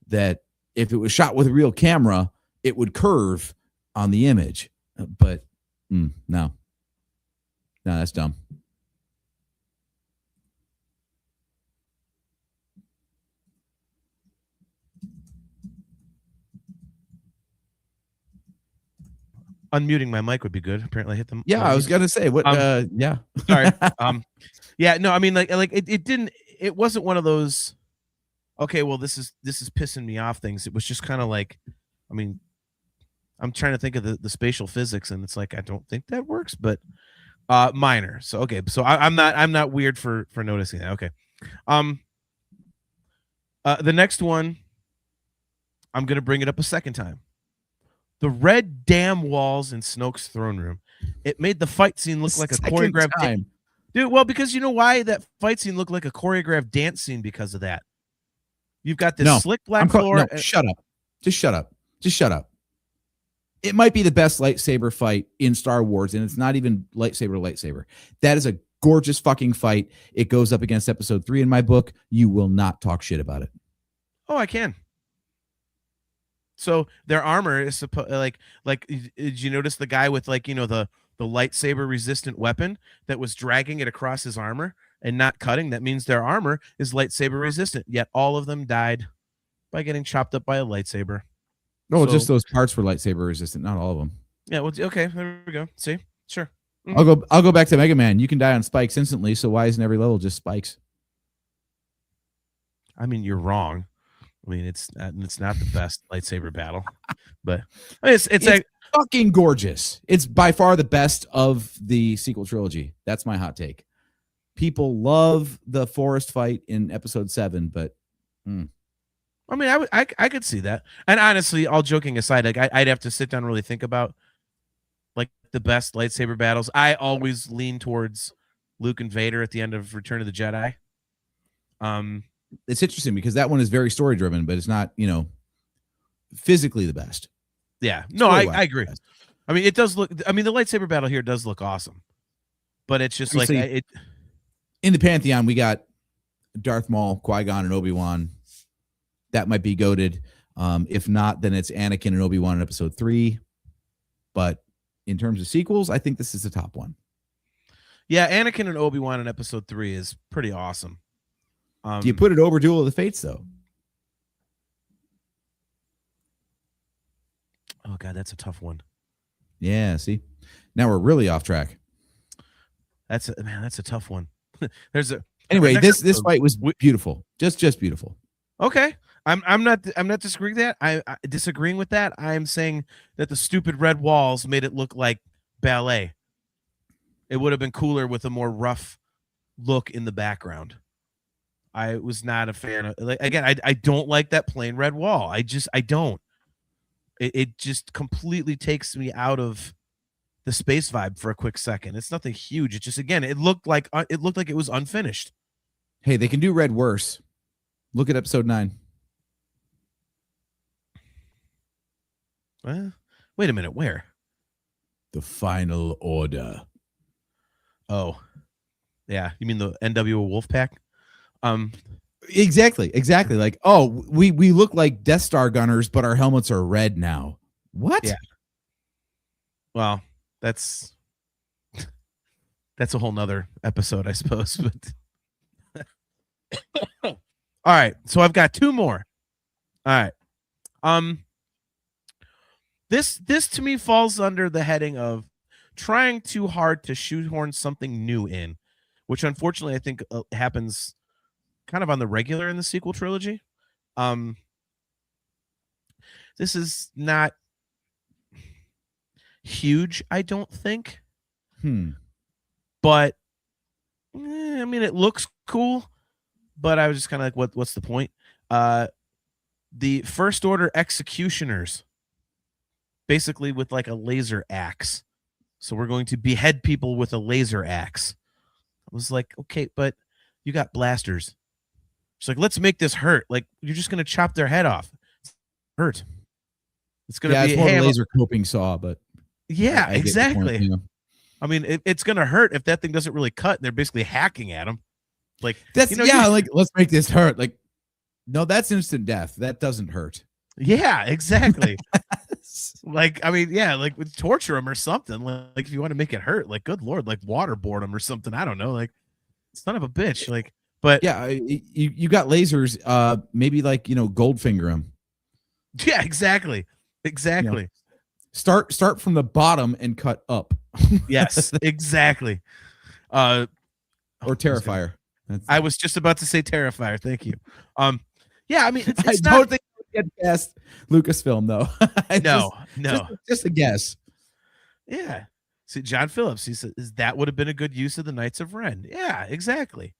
that if it was shot with a real camera, it would curve on the image. But no, that's dumb. Unmuting my mic would be good. Apparently, I hit them. Yeah, I was gonna say what. Yeah, sorry. Yeah, no, I mean, like it didn't. It wasn't one of those. Okay, well, this is pissing me off things. It was just kind of like, I mean, I'm trying to think of the spatial physics, and it's like I don't think that works, but minor. So okay, so I'm not weird for noticing that. Okay, the next one, I'm gonna bring it up a second time. The red damn walls in Snoke's throne room. It made the fight scene look like a choreographed time. Dude, well, because you know why that fight scene looked like a choreographed dance scene because of that. You've got this slick black floor. No, shut up. Just shut up. Just shut up. It might be the best lightsaber fight in Star Wars, and it's not even lightsaber. That is a gorgeous fucking fight. It goes up against Episode 3 in my book. You will not talk shit about it. Oh, I can. So their armor is supposed like did you notice the guy with like the lightsaber resistant weapon that was dragging it across his armor and not cutting? That means their armor is lightsaber resistant. Yet all of them died by getting chopped up by a lightsaber. No, just those parts were lightsaber resistant, not all of them. Yeah, well, okay, there we go. See, sure. Mm-hmm. I'll go back to Mega Man. You can die on spikes instantly. So why isn't every level just spikes? I mean, you're wrong. I mean, it's not the best lightsaber battle, but I mean, it's fucking gorgeous. It's by far the best of the sequel trilogy. That's my hot take. People love the forest fight in Episode 7, but I mean, I could see that. And honestly, all joking aside, like I'd have to sit down and really think about like the best lightsaber battles. I always lean towards Luke and Vader at the end of Return of the Jedi. It's interesting because that one is very story driven, but it's not, physically the best. Yeah, no, I agree. I mean, it does look. I mean, the lightsaber battle here does look awesome, but it's just like it. In the Pantheon, we got Darth Maul, Qui-Gon, and Obi-Wan. That might be goated. If not, then it's Anakin and Obi-Wan in Episode 3. But in terms of sequels, I think this is the top one. Yeah, Anakin and Obi-Wan in Episode 3 is pretty awesome. Do you put it over Duel of the Fates, though? Oh, God, that's a tough one. Yeah, see? Now we're really off track. That's a tough one. Anyway, this fight was beautiful. Just beautiful. Okay. I'm not disagreeing that. I disagreeing with that. I'm saying that the stupid red walls made it look like ballet. It would have been cooler with a more rough look in the background. I was not a fan of, like, again, I don't like that plain red wall. I don't. It just completely takes me out of the space vibe for a quick second. It's nothing huge. It just, again, it looked like it was unfinished. Hey, they can do red worse. Look at Episode 9. Wait a minute. Where? The Final Order. Oh, yeah. You mean the NWO Wolfpack? Exactly. Like, oh, we look like Death Star gunners, but our helmets are red now. What? Yeah. Well, that's a whole nother episode, I suppose. But all right, so I've got two more. All right. This to me falls under the heading of trying too hard to shoehorn something new in, which unfortunately I think happens kind of on the regular in the sequel trilogy. This is not huge, I don't think. But I mean, it looks cool. But I was just kind of like, what's the point? The First Order executioners, basically with like a laser axe. So we're going to behead people with a laser axe. I was like, okay, but you got blasters. It's like, let's make this hurt. Like, you're just going to chop their head off. It's hurt. It's going to be it's more hey, of a laser coping saw, but yeah, I get your exactly. point, you know? I mean, it's going to hurt if that thing doesn't really cut and they're basically hacking at them. Like, that's like, let's make this hurt. Like, no, that's instant death. That doesn't hurt. Yeah, exactly. Like, I mean, yeah, like torture them or something. Like if you want to make it hurt, like, good Lord, like waterboard them or something. I don't know. Like, son of a bitch. Like, but yeah, you got lasers. Maybe like, Goldfinger them. Yeah, exactly. Exactly. Start from the bottom and cut up. Yes, exactly. Or Terrifier. I was just about to say Terrifier. Thank you. Yeah, I mean, it's I don't think you get past Lucasfilm though. No, just a guess. Yeah. See, John Phillips, he says that would have been a good use of the Knights of Ren. Yeah, exactly.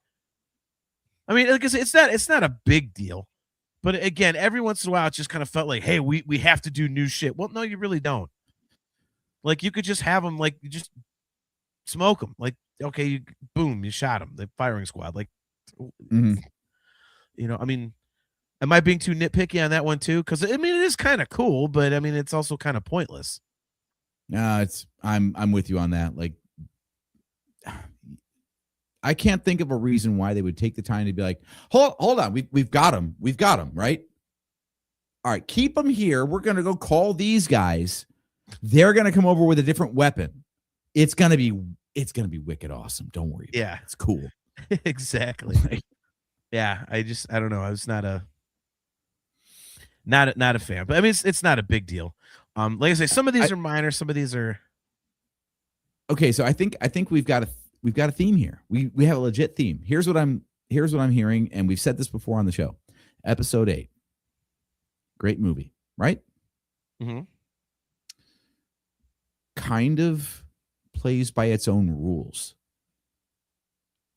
I mean, like I said, it's not a big deal, but again, every once in a while, it just kind of felt like, hey, we have to do new shit. Well, no, you really don't. Like, you could just have them, like, you just smoke them. Like, okay, boom, you shot them. The firing squad. Like, I mean, am I being too nitpicky on that one too? Because I mean, it is kind of cool, but I mean, it's also kind of pointless. I'm with you on that. Like, I can't think of a reason why they would take the time to be like, hold on, we've got them, right? All right, keep them here. We're gonna go call these guys. They're gonna come over with a different weapon. It's gonna be wicked awesome. Don't worry. Yeah, it's cool. Exactly. Yeah, I don't know. I was not a fan, but I mean, it's not a big deal. Like I say, some of these are minor, some of these are okay. So I think we've got a theme here. We have a legit theme. Here's what I'm hearing, and we've said this before on the show. Episode 8, great movie, right? Mm-hmm. Kind of plays by its own rules.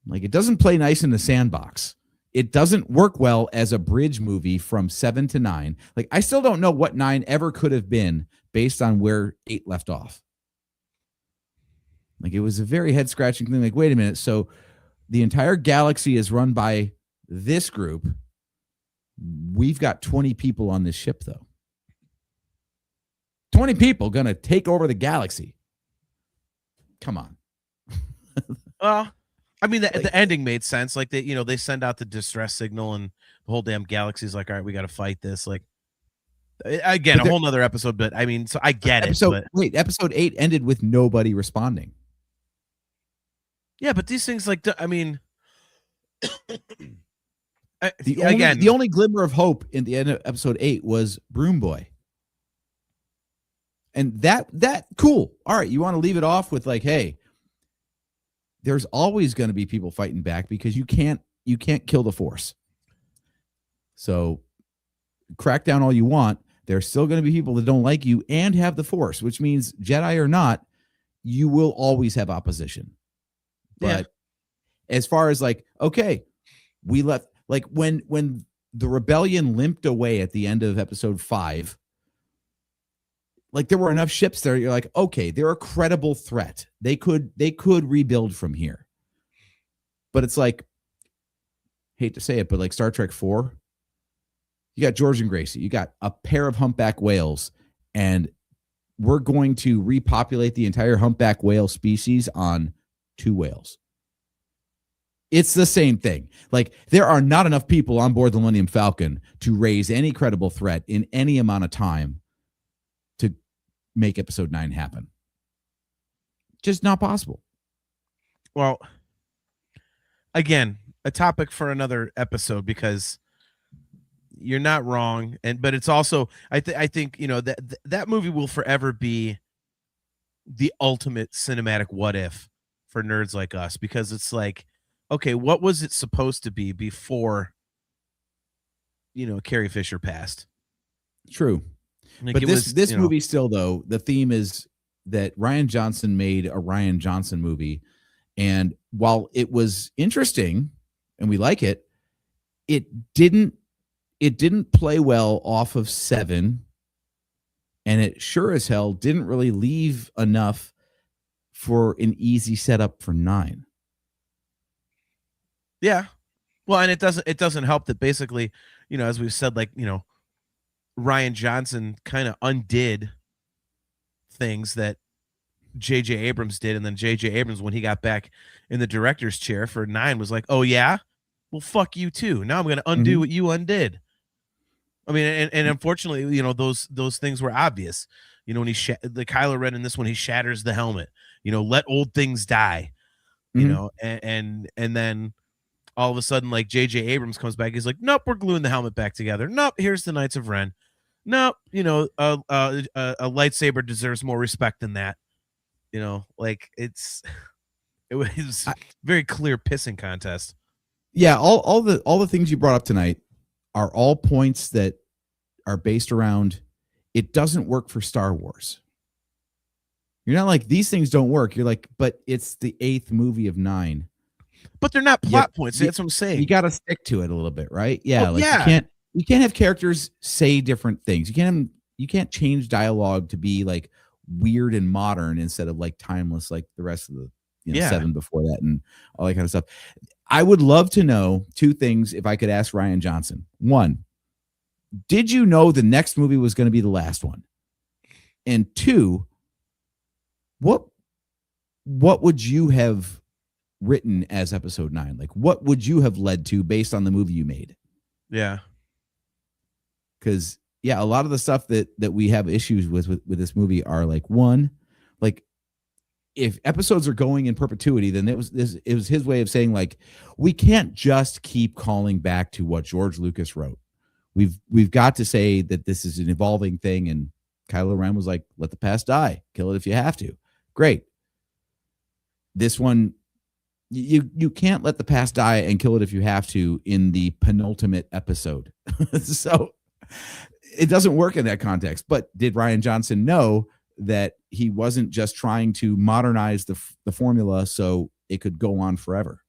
Like, it doesn't play nice in the sandbox. It doesn't work well as a bridge movie from 7 to 9. Like, I still don't know what 9 ever could have been based on where 8 left off. Like, it was a very head-scratching thing. Like, wait a minute. So the entire galaxy is run by this group. We've got 20 people on this ship, though. 20 people going to take over the galaxy. Come on. Well, I mean, the ending made sense. Like, they send out the distress signal and the whole damn galaxy's like, all right, we got to fight this. Like, again, a whole nother episode, but I mean, so I get it. But wait, episode 8 ended with nobody responding. Yeah, but these things, like, I mean, the only glimmer of hope in the end of episode 8 was Broom Boy. And that cool. All right, you want to leave it off with like, hey, there's always going to be people fighting back because you can't kill the Force. So crack down all you want. There's still going to be people that don't like you and have the Force, which means Jedi or not, you will always have opposition. But as far as like, okay, we left, like when the rebellion limped away at the end of episode 5, like there were enough ships there. You're like, okay, they're a credible threat. They could rebuild from here. But it's like, hate to say it, but like Star Trek 4, you got George and Gracie, you got a pair of humpback whales, and we're going to repopulate the entire humpback whale species on 2 whales. It's the same thing. Like, there are not enough people on board the Millennium Falcon to raise any credible threat in any amount of time to make episode 9 happen. Just not possible. Well, again, a topic for another episode, because you're not wrong, but it's also I think that movie will forever be the ultimate cinematic what if for nerds like us, because it's like, okay, what was it supposed to be before Carrie Fisher passed? True. Like But it this was, this you know, movie still, though, the theme is that Ryan Johnson made a Ryan Johnson movie, and while it was interesting and we like it, it didn't play well off of 7, and it sure as hell didn't really leave enough for an easy setup for 9. yeah. Well, and it doesn't help that basically, you know, as we've said, like, you know, Ryan Johnson kind of undid things that J.J. Abrams did, and then J.J. Abrams, when he got back in the director's chair for 9, was like, "Oh yeah, well fuck you too. Now I'm going to undo what you undid." I mean, and unfortunately, you know, those things were obvious. You know, when the Kylo Ren in this one, he shatters the helmet. You know, let old things die. You know, and then all of a sudden, like J.J. Abrams comes back, he's like, "Nope, we're gluing the helmet back together. Nope, here's the Knights of Ren. Nope, you know, a lightsaber deserves more respect than that." You know, like it was very clear pissing contest. Yeah, all the things you brought up tonight are all points that are based around it doesn't work for Star Wars. You're not like these things don't work. You're like, but it's the 8th movie of 9. But they're not plot points. That's what I'm saying. You got to stick to it a little bit, right? Yeah, Oh, like yeah. you can't have characters say different things. You can't change dialogue to be like weird and modern instead of like timeless like the rest of the 7 before that and all that kind of stuff. I would love to know 2 things if I could ask Ryan Johnson. 1, did you know the next movie was going to be the last one? And 2, what would you have written as episode 9? Like, what would you have led to based on the movie you made? Yeah. Because a lot of the stuff that we have issues with this movie are like, 1, like if episodes are going in perpetuity, then it was his way of saying like, we can't just keep calling back to what George Lucas wrote. We've got to say that this is an evolving thing. And Kylo Ren was like, let the past die, kill it if you have to. Great. This one, you can't let the past die and kill it if you have to in the penultimate episode. So it doesn't work in that context. But did Ryan Johnson know that he wasn't just trying to modernize the formula so it could go on forever?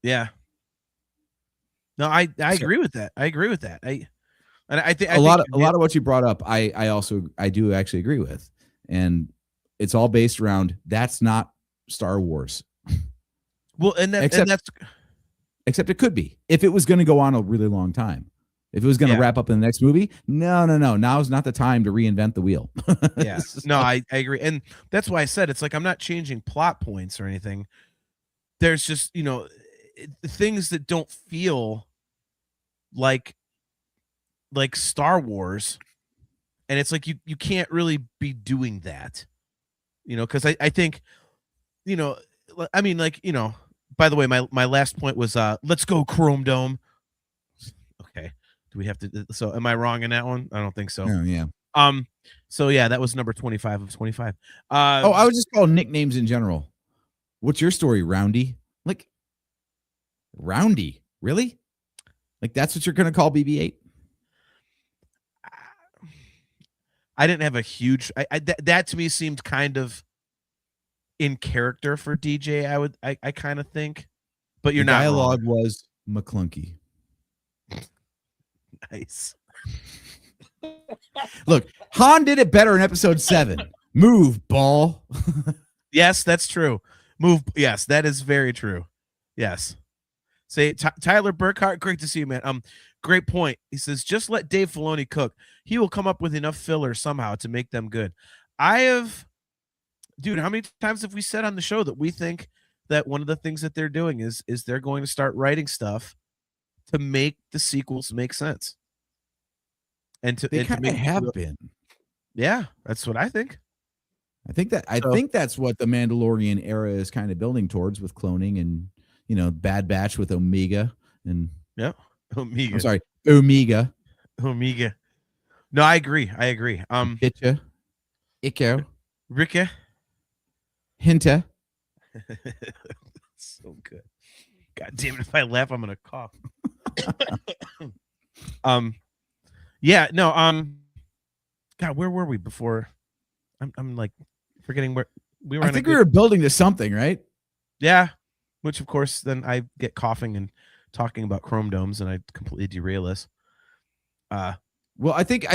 Yeah. No, I agree with that. I agree with that. I think a lot of what you brought up, I do actually agree with, and it's all based around that's not Star Wars. Well, except it could be if it was going to go on a really long time. If it was going to wrap up in the next movie, no. Now's not the time to reinvent the wheel. Yeah, no, I agree, and that's why I said it's like I'm not changing plot points or anything. There's just things that don't feel like Star Wars, and it's like you can't really be doing that, because I think, I mean, like, by the way, my last point was let's go Chrome Dome. Okay, do we have to? So am I wrong in that one? I don't think so. Oh, yeah. So yeah, that was number 25 of 25. I was just calling nicknames in general. What's your story, Roundy? Like, Roundy, really? Like that's what you're gonna call BB-8? I didn't have a huge. That to me seemed kind of in character for DJ. I kind of think, but you're not. Dialogue wrong. was McClunky. Nice. Look, Han did it better in episode 7. Move, ball. Yes, that's true. Move. Yes, that is very true. Yes. Say Tyler Burkhart, great to see you, man. Great point. He says, just let Dave Filoni cook. He will come up with enough filler somehow to make them good. Dude, how many times have we said on the show that we think that one of the things that they're doing is they're going to start writing stuff to make the sequels make sense. They kind of have been. Yeah, that's what I think. I think that's what the Mandalorian era is kind of building towards with cloning and Bad Batch with Omega and Omega. I'm sorry, Omega. No, I agree. Hitcha, Iko, Ricka, Hinta. So good. God damn it! If I laugh, I'm gonna cough. Yeah. No. God, where were we before? I'm like forgetting where we were. I think we were building to something, right? Yeah, which of course then I get coughing and talking about chrome domes, and I completely derail us. Well, I think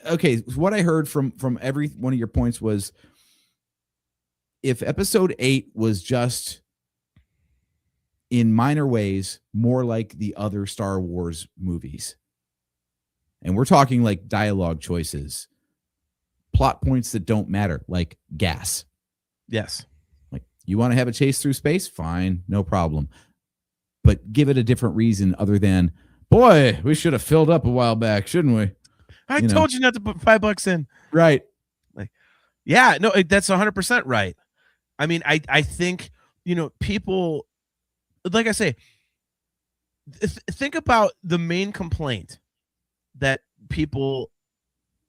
okay. What I heard from every one of your points was, if Episode 8 was just in minor ways more like the other Star Wars movies, and we're talking like dialogue choices, plot points that don't matter, like gas. Yes. Like, you want to have a chase through space? Fine, no problem. But give it a different reason other than, boy, we should have filled up a while back, shouldn't we? I told you not to put $5 in. Right. Like, yeah, no, that's 100% right. I mean, I think, people, like I say, think about the main complaint that people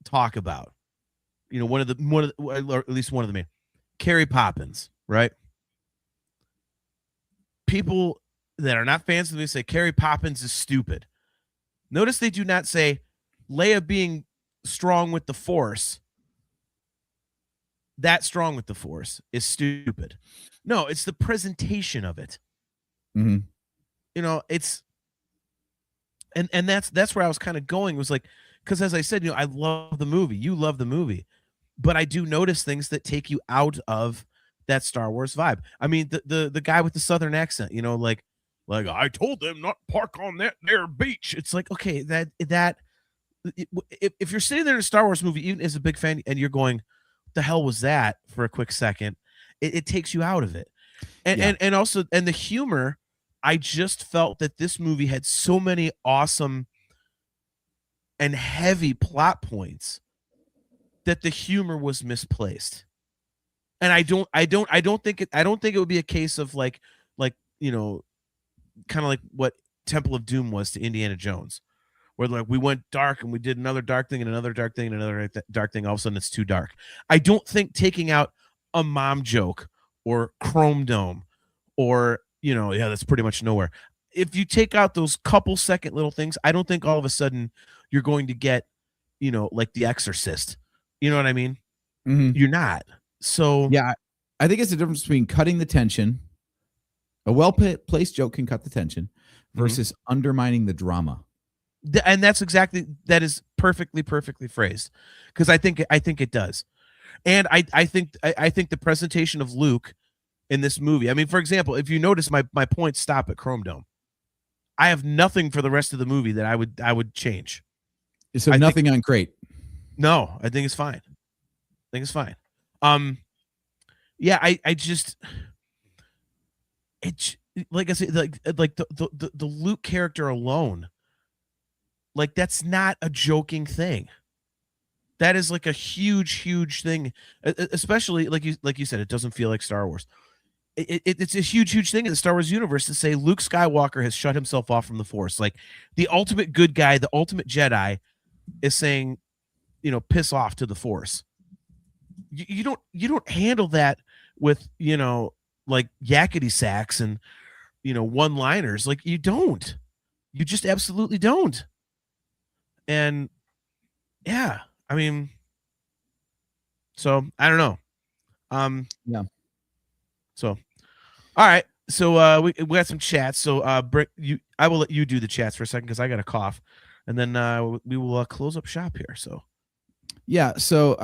talk about. One of the, or at least one of the main, Carrie Poppins, right? People that are not fans of the movie say Carrie Poppins is stupid. Notice they do not say Leia being strong with the Force, that strong with the Force, is stupid. No, it's the presentation of it. Mm-hmm. It's and that's where I was kind of going, was like, because as I said, I love the movie. You love the movie. But I do notice things that take you out of that Star Wars vibe. I mean, the guy with the Southern accent, like I told them not park on that there beach. It's like, okay, if you're sitting there in a Star Wars movie, even as a big fan, and you're going, what the hell was that, for a quick second, it takes you out of it. And also the humor, I just felt that this movie had so many awesome and heavy plot points that the humor was misplaced. And I don't think it would be a case of like kind of like what Temple of Doom was to Indiana Jones, where like we went dark and we did another dark thing and another dark thing and another dark thing. All of a sudden it's too dark. I don't think taking out a mom joke or Chrome Dome or, that's pretty much nowhere. If you take out those couple second little things, I don't think all of a sudden you're going to get, like The Exorcist. You know what I mean? Mm-hmm. You're not. So yeah, I think it's the difference between cutting the tension. A well-placed joke can cut the tension versus undermining the drama. And that is perfectly phrased, because I think it does. And I think the presentation of Luke in this movie, I mean, for example, if you notice, my points stop at Chrome Dome. I have nothing for the rest of the movie that I would change. So nothing on Crate. No, I think it's fine. Yeah, I just, it's like I said, like the Luke character alone, like, that's not a joking thing. That is like a huge thing, especially like you said, it doesn't feel like Star Wars. It's a huge thing in the Star Wars universe to say Luke Skywalker has shut himself off from the Force. Like, the ultimate good guy, the ultimate Jedi, is saying, piss off to the Force. You don't handle that with, like yakety sacks and, one-liners. Like, you just absolutely don't. And yeah, I mean, so I don't know. Yeah. So, all right. So we got some chats. So I will let you do the chats for a second because I got a cough, and then we will close up shop here. So yeah. So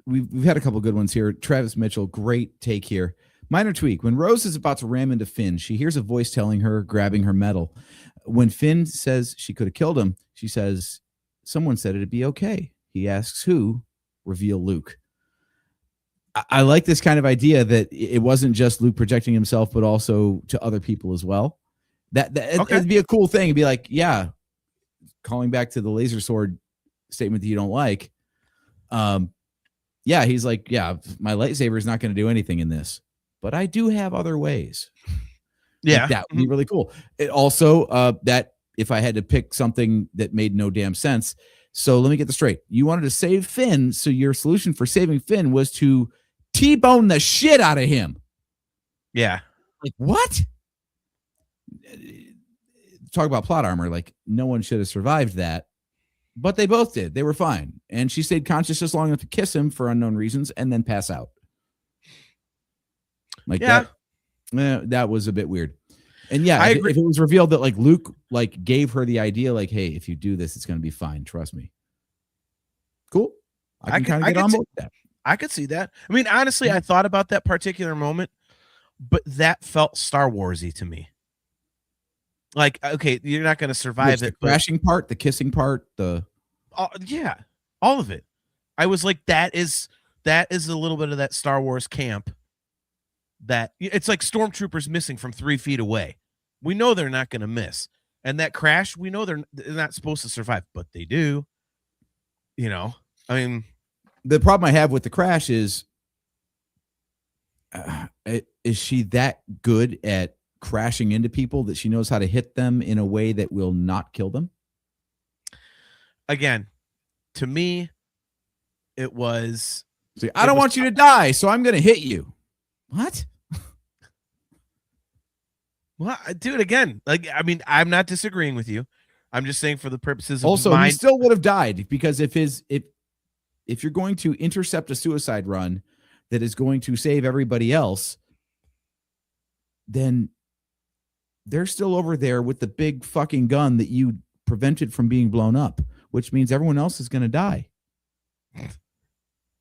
we've had a couple good ones here. Travis Mitchell, great take here. Minor tweak. When Rose is about to ram into Finn, she hears a voice telling her, grabbing her medal. When Finn says she could have killed him, she says, someone said it'd be okay. He asks who, reveal Luke. I like this kind of idea that it wasn't just Luke projecting himself, but also to other people as well. It'd be a cool thing. It'd be like, yeah, calling back to the laser sword statement that you don't like. Yeah, he's like, yeah, my lightsaber is not going to do anything in this, but I do have other ways. Yeah, like, that would be really cool. It also, that if I had to pick something that made no damn sense. So let me get this straight. You wanted to save Finn, so your solution for saving Finn was to T-bone the shit out of him. Yeah. Like, what? Talk about plot armor. Like, no one should have survived that. But they both did. They were fine. And she stayed conscious just long enough to kiss him for unknown reasons and then pass out. Like that was a bit weird. And yeah, if it was revealed that like Luke like gave her the idea, like, hey, if you do this, it's going to be fine. Trust me. Cool. I can kind of get on board with that. I could see that. I mean, honestly, I thought about that particular moment, but that felt Star Warsy to me. Like, okay, you're not going to survive it. The crashing part, the kissing part, yeah, all of it. I was like, that is a little bit of that Star Wars camp. That it's like stormtroopers missing from 3 feet away. We know they're not going to miss, and that crash, we know they're not supposed to survive, but they do. You know, I mean, the problem I have with the crash is she that good at crashing into people that she knows how to hit them in a way that will not kill them? Again, to me, it was. See, I don't want you to die, so I'm going to hit you. What? Well, dude, again, like, I mean, I'm not disagreeing with you. I'm just saying for the purposes of also, he still would have died because if you're going to intercept a suicide run that is going to save everybody else, then they're still over there with the big fucking gun that you prevented from being blown up, which means everyone else is going to die.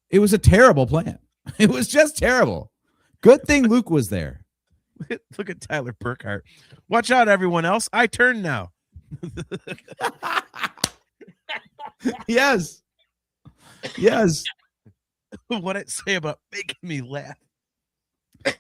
It was a terrible plan. It was just terrible. Good thing Luke was there. Look at Tyler Burkhart. Watch out, everyone else. I turn now. Yes. Yes. What it say about making me laugh?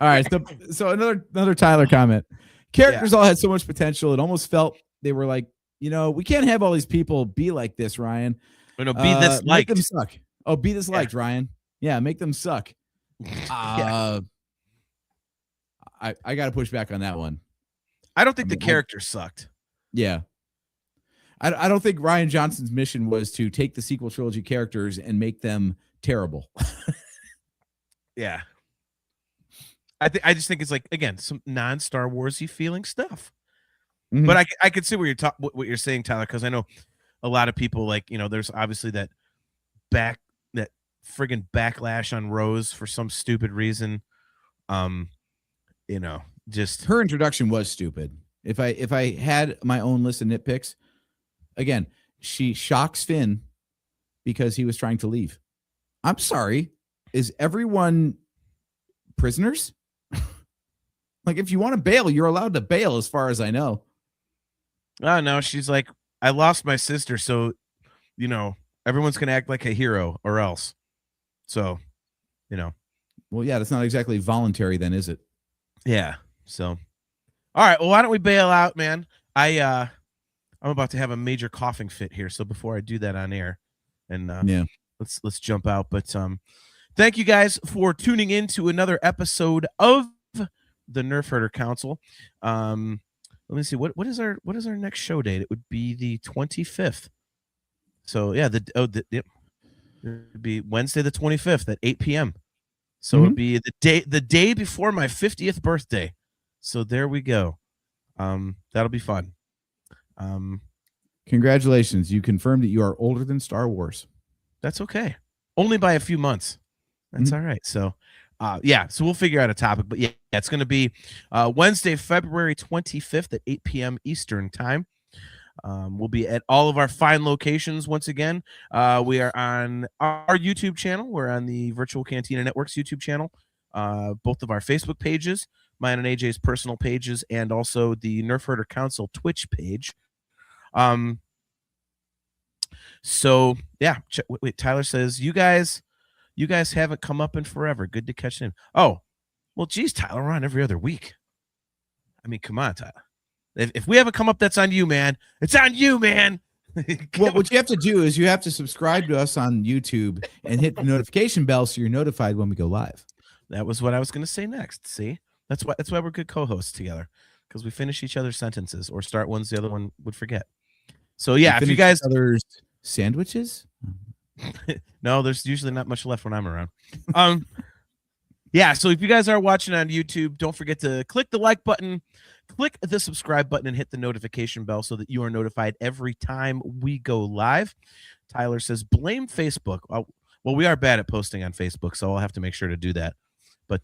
All right. So another Tyler comment. Characters all had so much potential. It almost felt they were like, we can't have all these people be like this, Ryan. Be this liked. Make them suck. Oh, be this liked, Ryan. Yeah, make them suck. I got to push back on that one. I don't think the character sucked. Yeah. I don't think Rian Johnson's mission was to take the sequel trilogy characters and make them terrible. Yeah. I just think it's like, again, some non-Star Wars-y feeling stuff. Mm-hmm. But I could see what you're saying, Tyler, because I know a lot of people like, there's obviously that friggin' backlash on Rose for some stupid reason. Just her introduction was stupid. If I had my own list of nitpicks, again, she shocks Finn because he was trying to leave. I'm sorry. Is everyone prisoners? Like, if you want to bail, you're allowed to bail, as far as I know. Oh, no, she's like, I lost my sister, so, everyone's going to act like a hero or else. So, Well, yeah, that's not exactly voluntary then, is it? Yeah. So, all right. Well, why don't we bail out, man? I'm about to have a major coughing fit here. So before I do that on air, and let's jump out. But thank you guys for tuning in to another episode of the Nerfherder Council. Let me see what is our next show date? It would be the 25th. So yeah, it would be Wednesday the 25th at 8 p.m. So it'll be the day before my 50th birthday. So there we go. That'll be fun. Congratulations. You confirmed that you are older than Star Wars. That's okay. Only by a few months. That's all right. So so we'll figure out a topic, but yeah, it's going to be Wednesday, February 25th at 8 p.m. Eastern time. We'll be at all of our fine locations once again. We are on our YouTube channel. We're on the Virtual Cantina Network's YouTube channel. Both of our Facebook pages, mine and AJ's personal pages, and also the Nerfherder Council Twitch page. So yeah, wait, Tyler says, you guys haven't come up in forever. Good to catch him. Oh, well, geez, Tyler, we're on every other week. I mean, come on, Tyler. If we haven't come up, that's on you, man. It's on you, man. Well, what you have to do is you have to subscribe to us on YouTube and hit the notification bell so you're notified when we go live. That was what I was going to say next. See, that's why we're good co-hosts together, because we finish each other's sentences or start ones the other one would forget. So yeah, if you guys others sandwiches. No, there's usually not much left when I'm around. Yeah, so if you guys are watching on YouTube, don't forget to click the like button, click the subscribe button and hit the notification bell so that you are notified every time we go live. Tyler says, blame Facebook. Well, we are bad at posting on Facebook, so I'll have to make sure to do that. But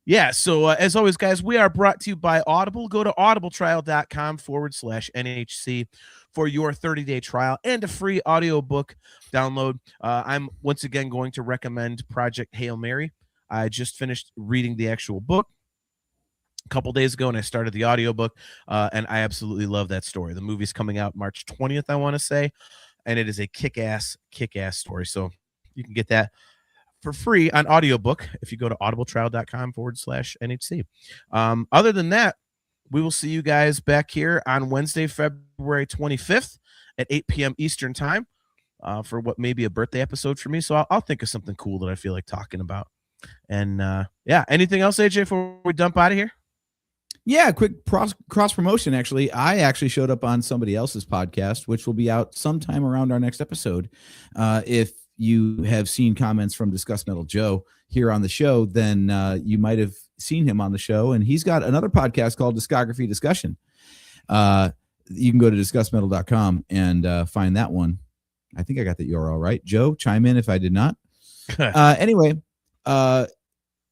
yeah, so as always, guys, we are brought to you by Audible. Go to audibletrial.com/NHC for your 30-day trial and a free audiobook download. I'm once again going to recommend Project Hail Mary. I just finished reading the actual book a couple days ago, and I started the audiobook, and I absolutely love that story. The movie's coming out March 20th, I want to say, and it is a kick-ass story. So you can get that for free on audiobook if you go to audibletrial.com/NHC. Other than that, we will see you guys back here on Wednesday, February 25th at 8 p.m. Eastern time for what may be a birthday episode for me. So I'll think of something cool that I feel like talking about. And yeah, anything else, AJ, before we dump out of here? Yeah, quick cross promotion. Actually, I actually showed up on somebody else's podcast, which will be out sometime around our next episode. If you have seen comments from Discuss Metal Joe here on the show, then you might have seen him on the show. And he's got another podcast called Discography Discussion. You can go to discussmetal.com and find that one. I think I got the URL right. Joe, chime in if I did not. Anyway, the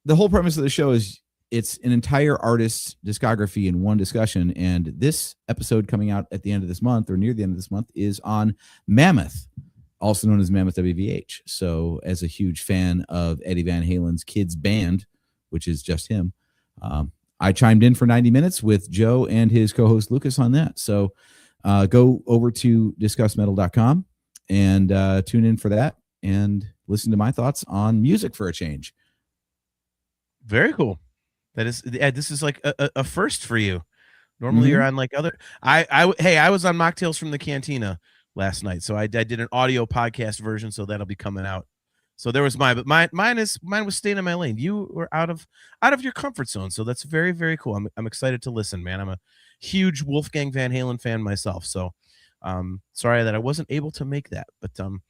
whole premise of the show is it's an entire artist's discography in one discussion. And this episode coming out at the end of this month or near the end of this month is on Mammoth, also known as Mammoth WVH. So as a huge fan of Eddie Van Halen's kids band, which is just him, I chimed in for 90 minutes with Joe and his co-host Lucas on that. So go over to discussmetal.com and tune in for that and listen to my thoughts on music for a change. Very cool. That is, this is like a first for you. Normally you're on like other, I was on Mocktails from the Cantina last night. So I did an audio podcast version. So that'll be coming out. So there was mine, but mine was staying in my lane. You were out of your comfort zone. So that's very, very cool. I'm excited to listen, man. I'm a huge Wolfgang Van Halen fan myself. So sorry that I wasn't able to make that, but in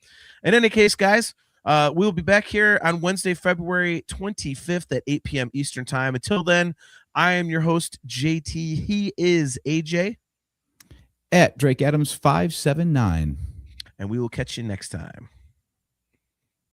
any case, guys, we'll be back here on Wednesday, February 25th at 8 p.m. Eastern time. Until then, I am your host, JT. He is AJ at Drake Adams 579. And we will catch you next time.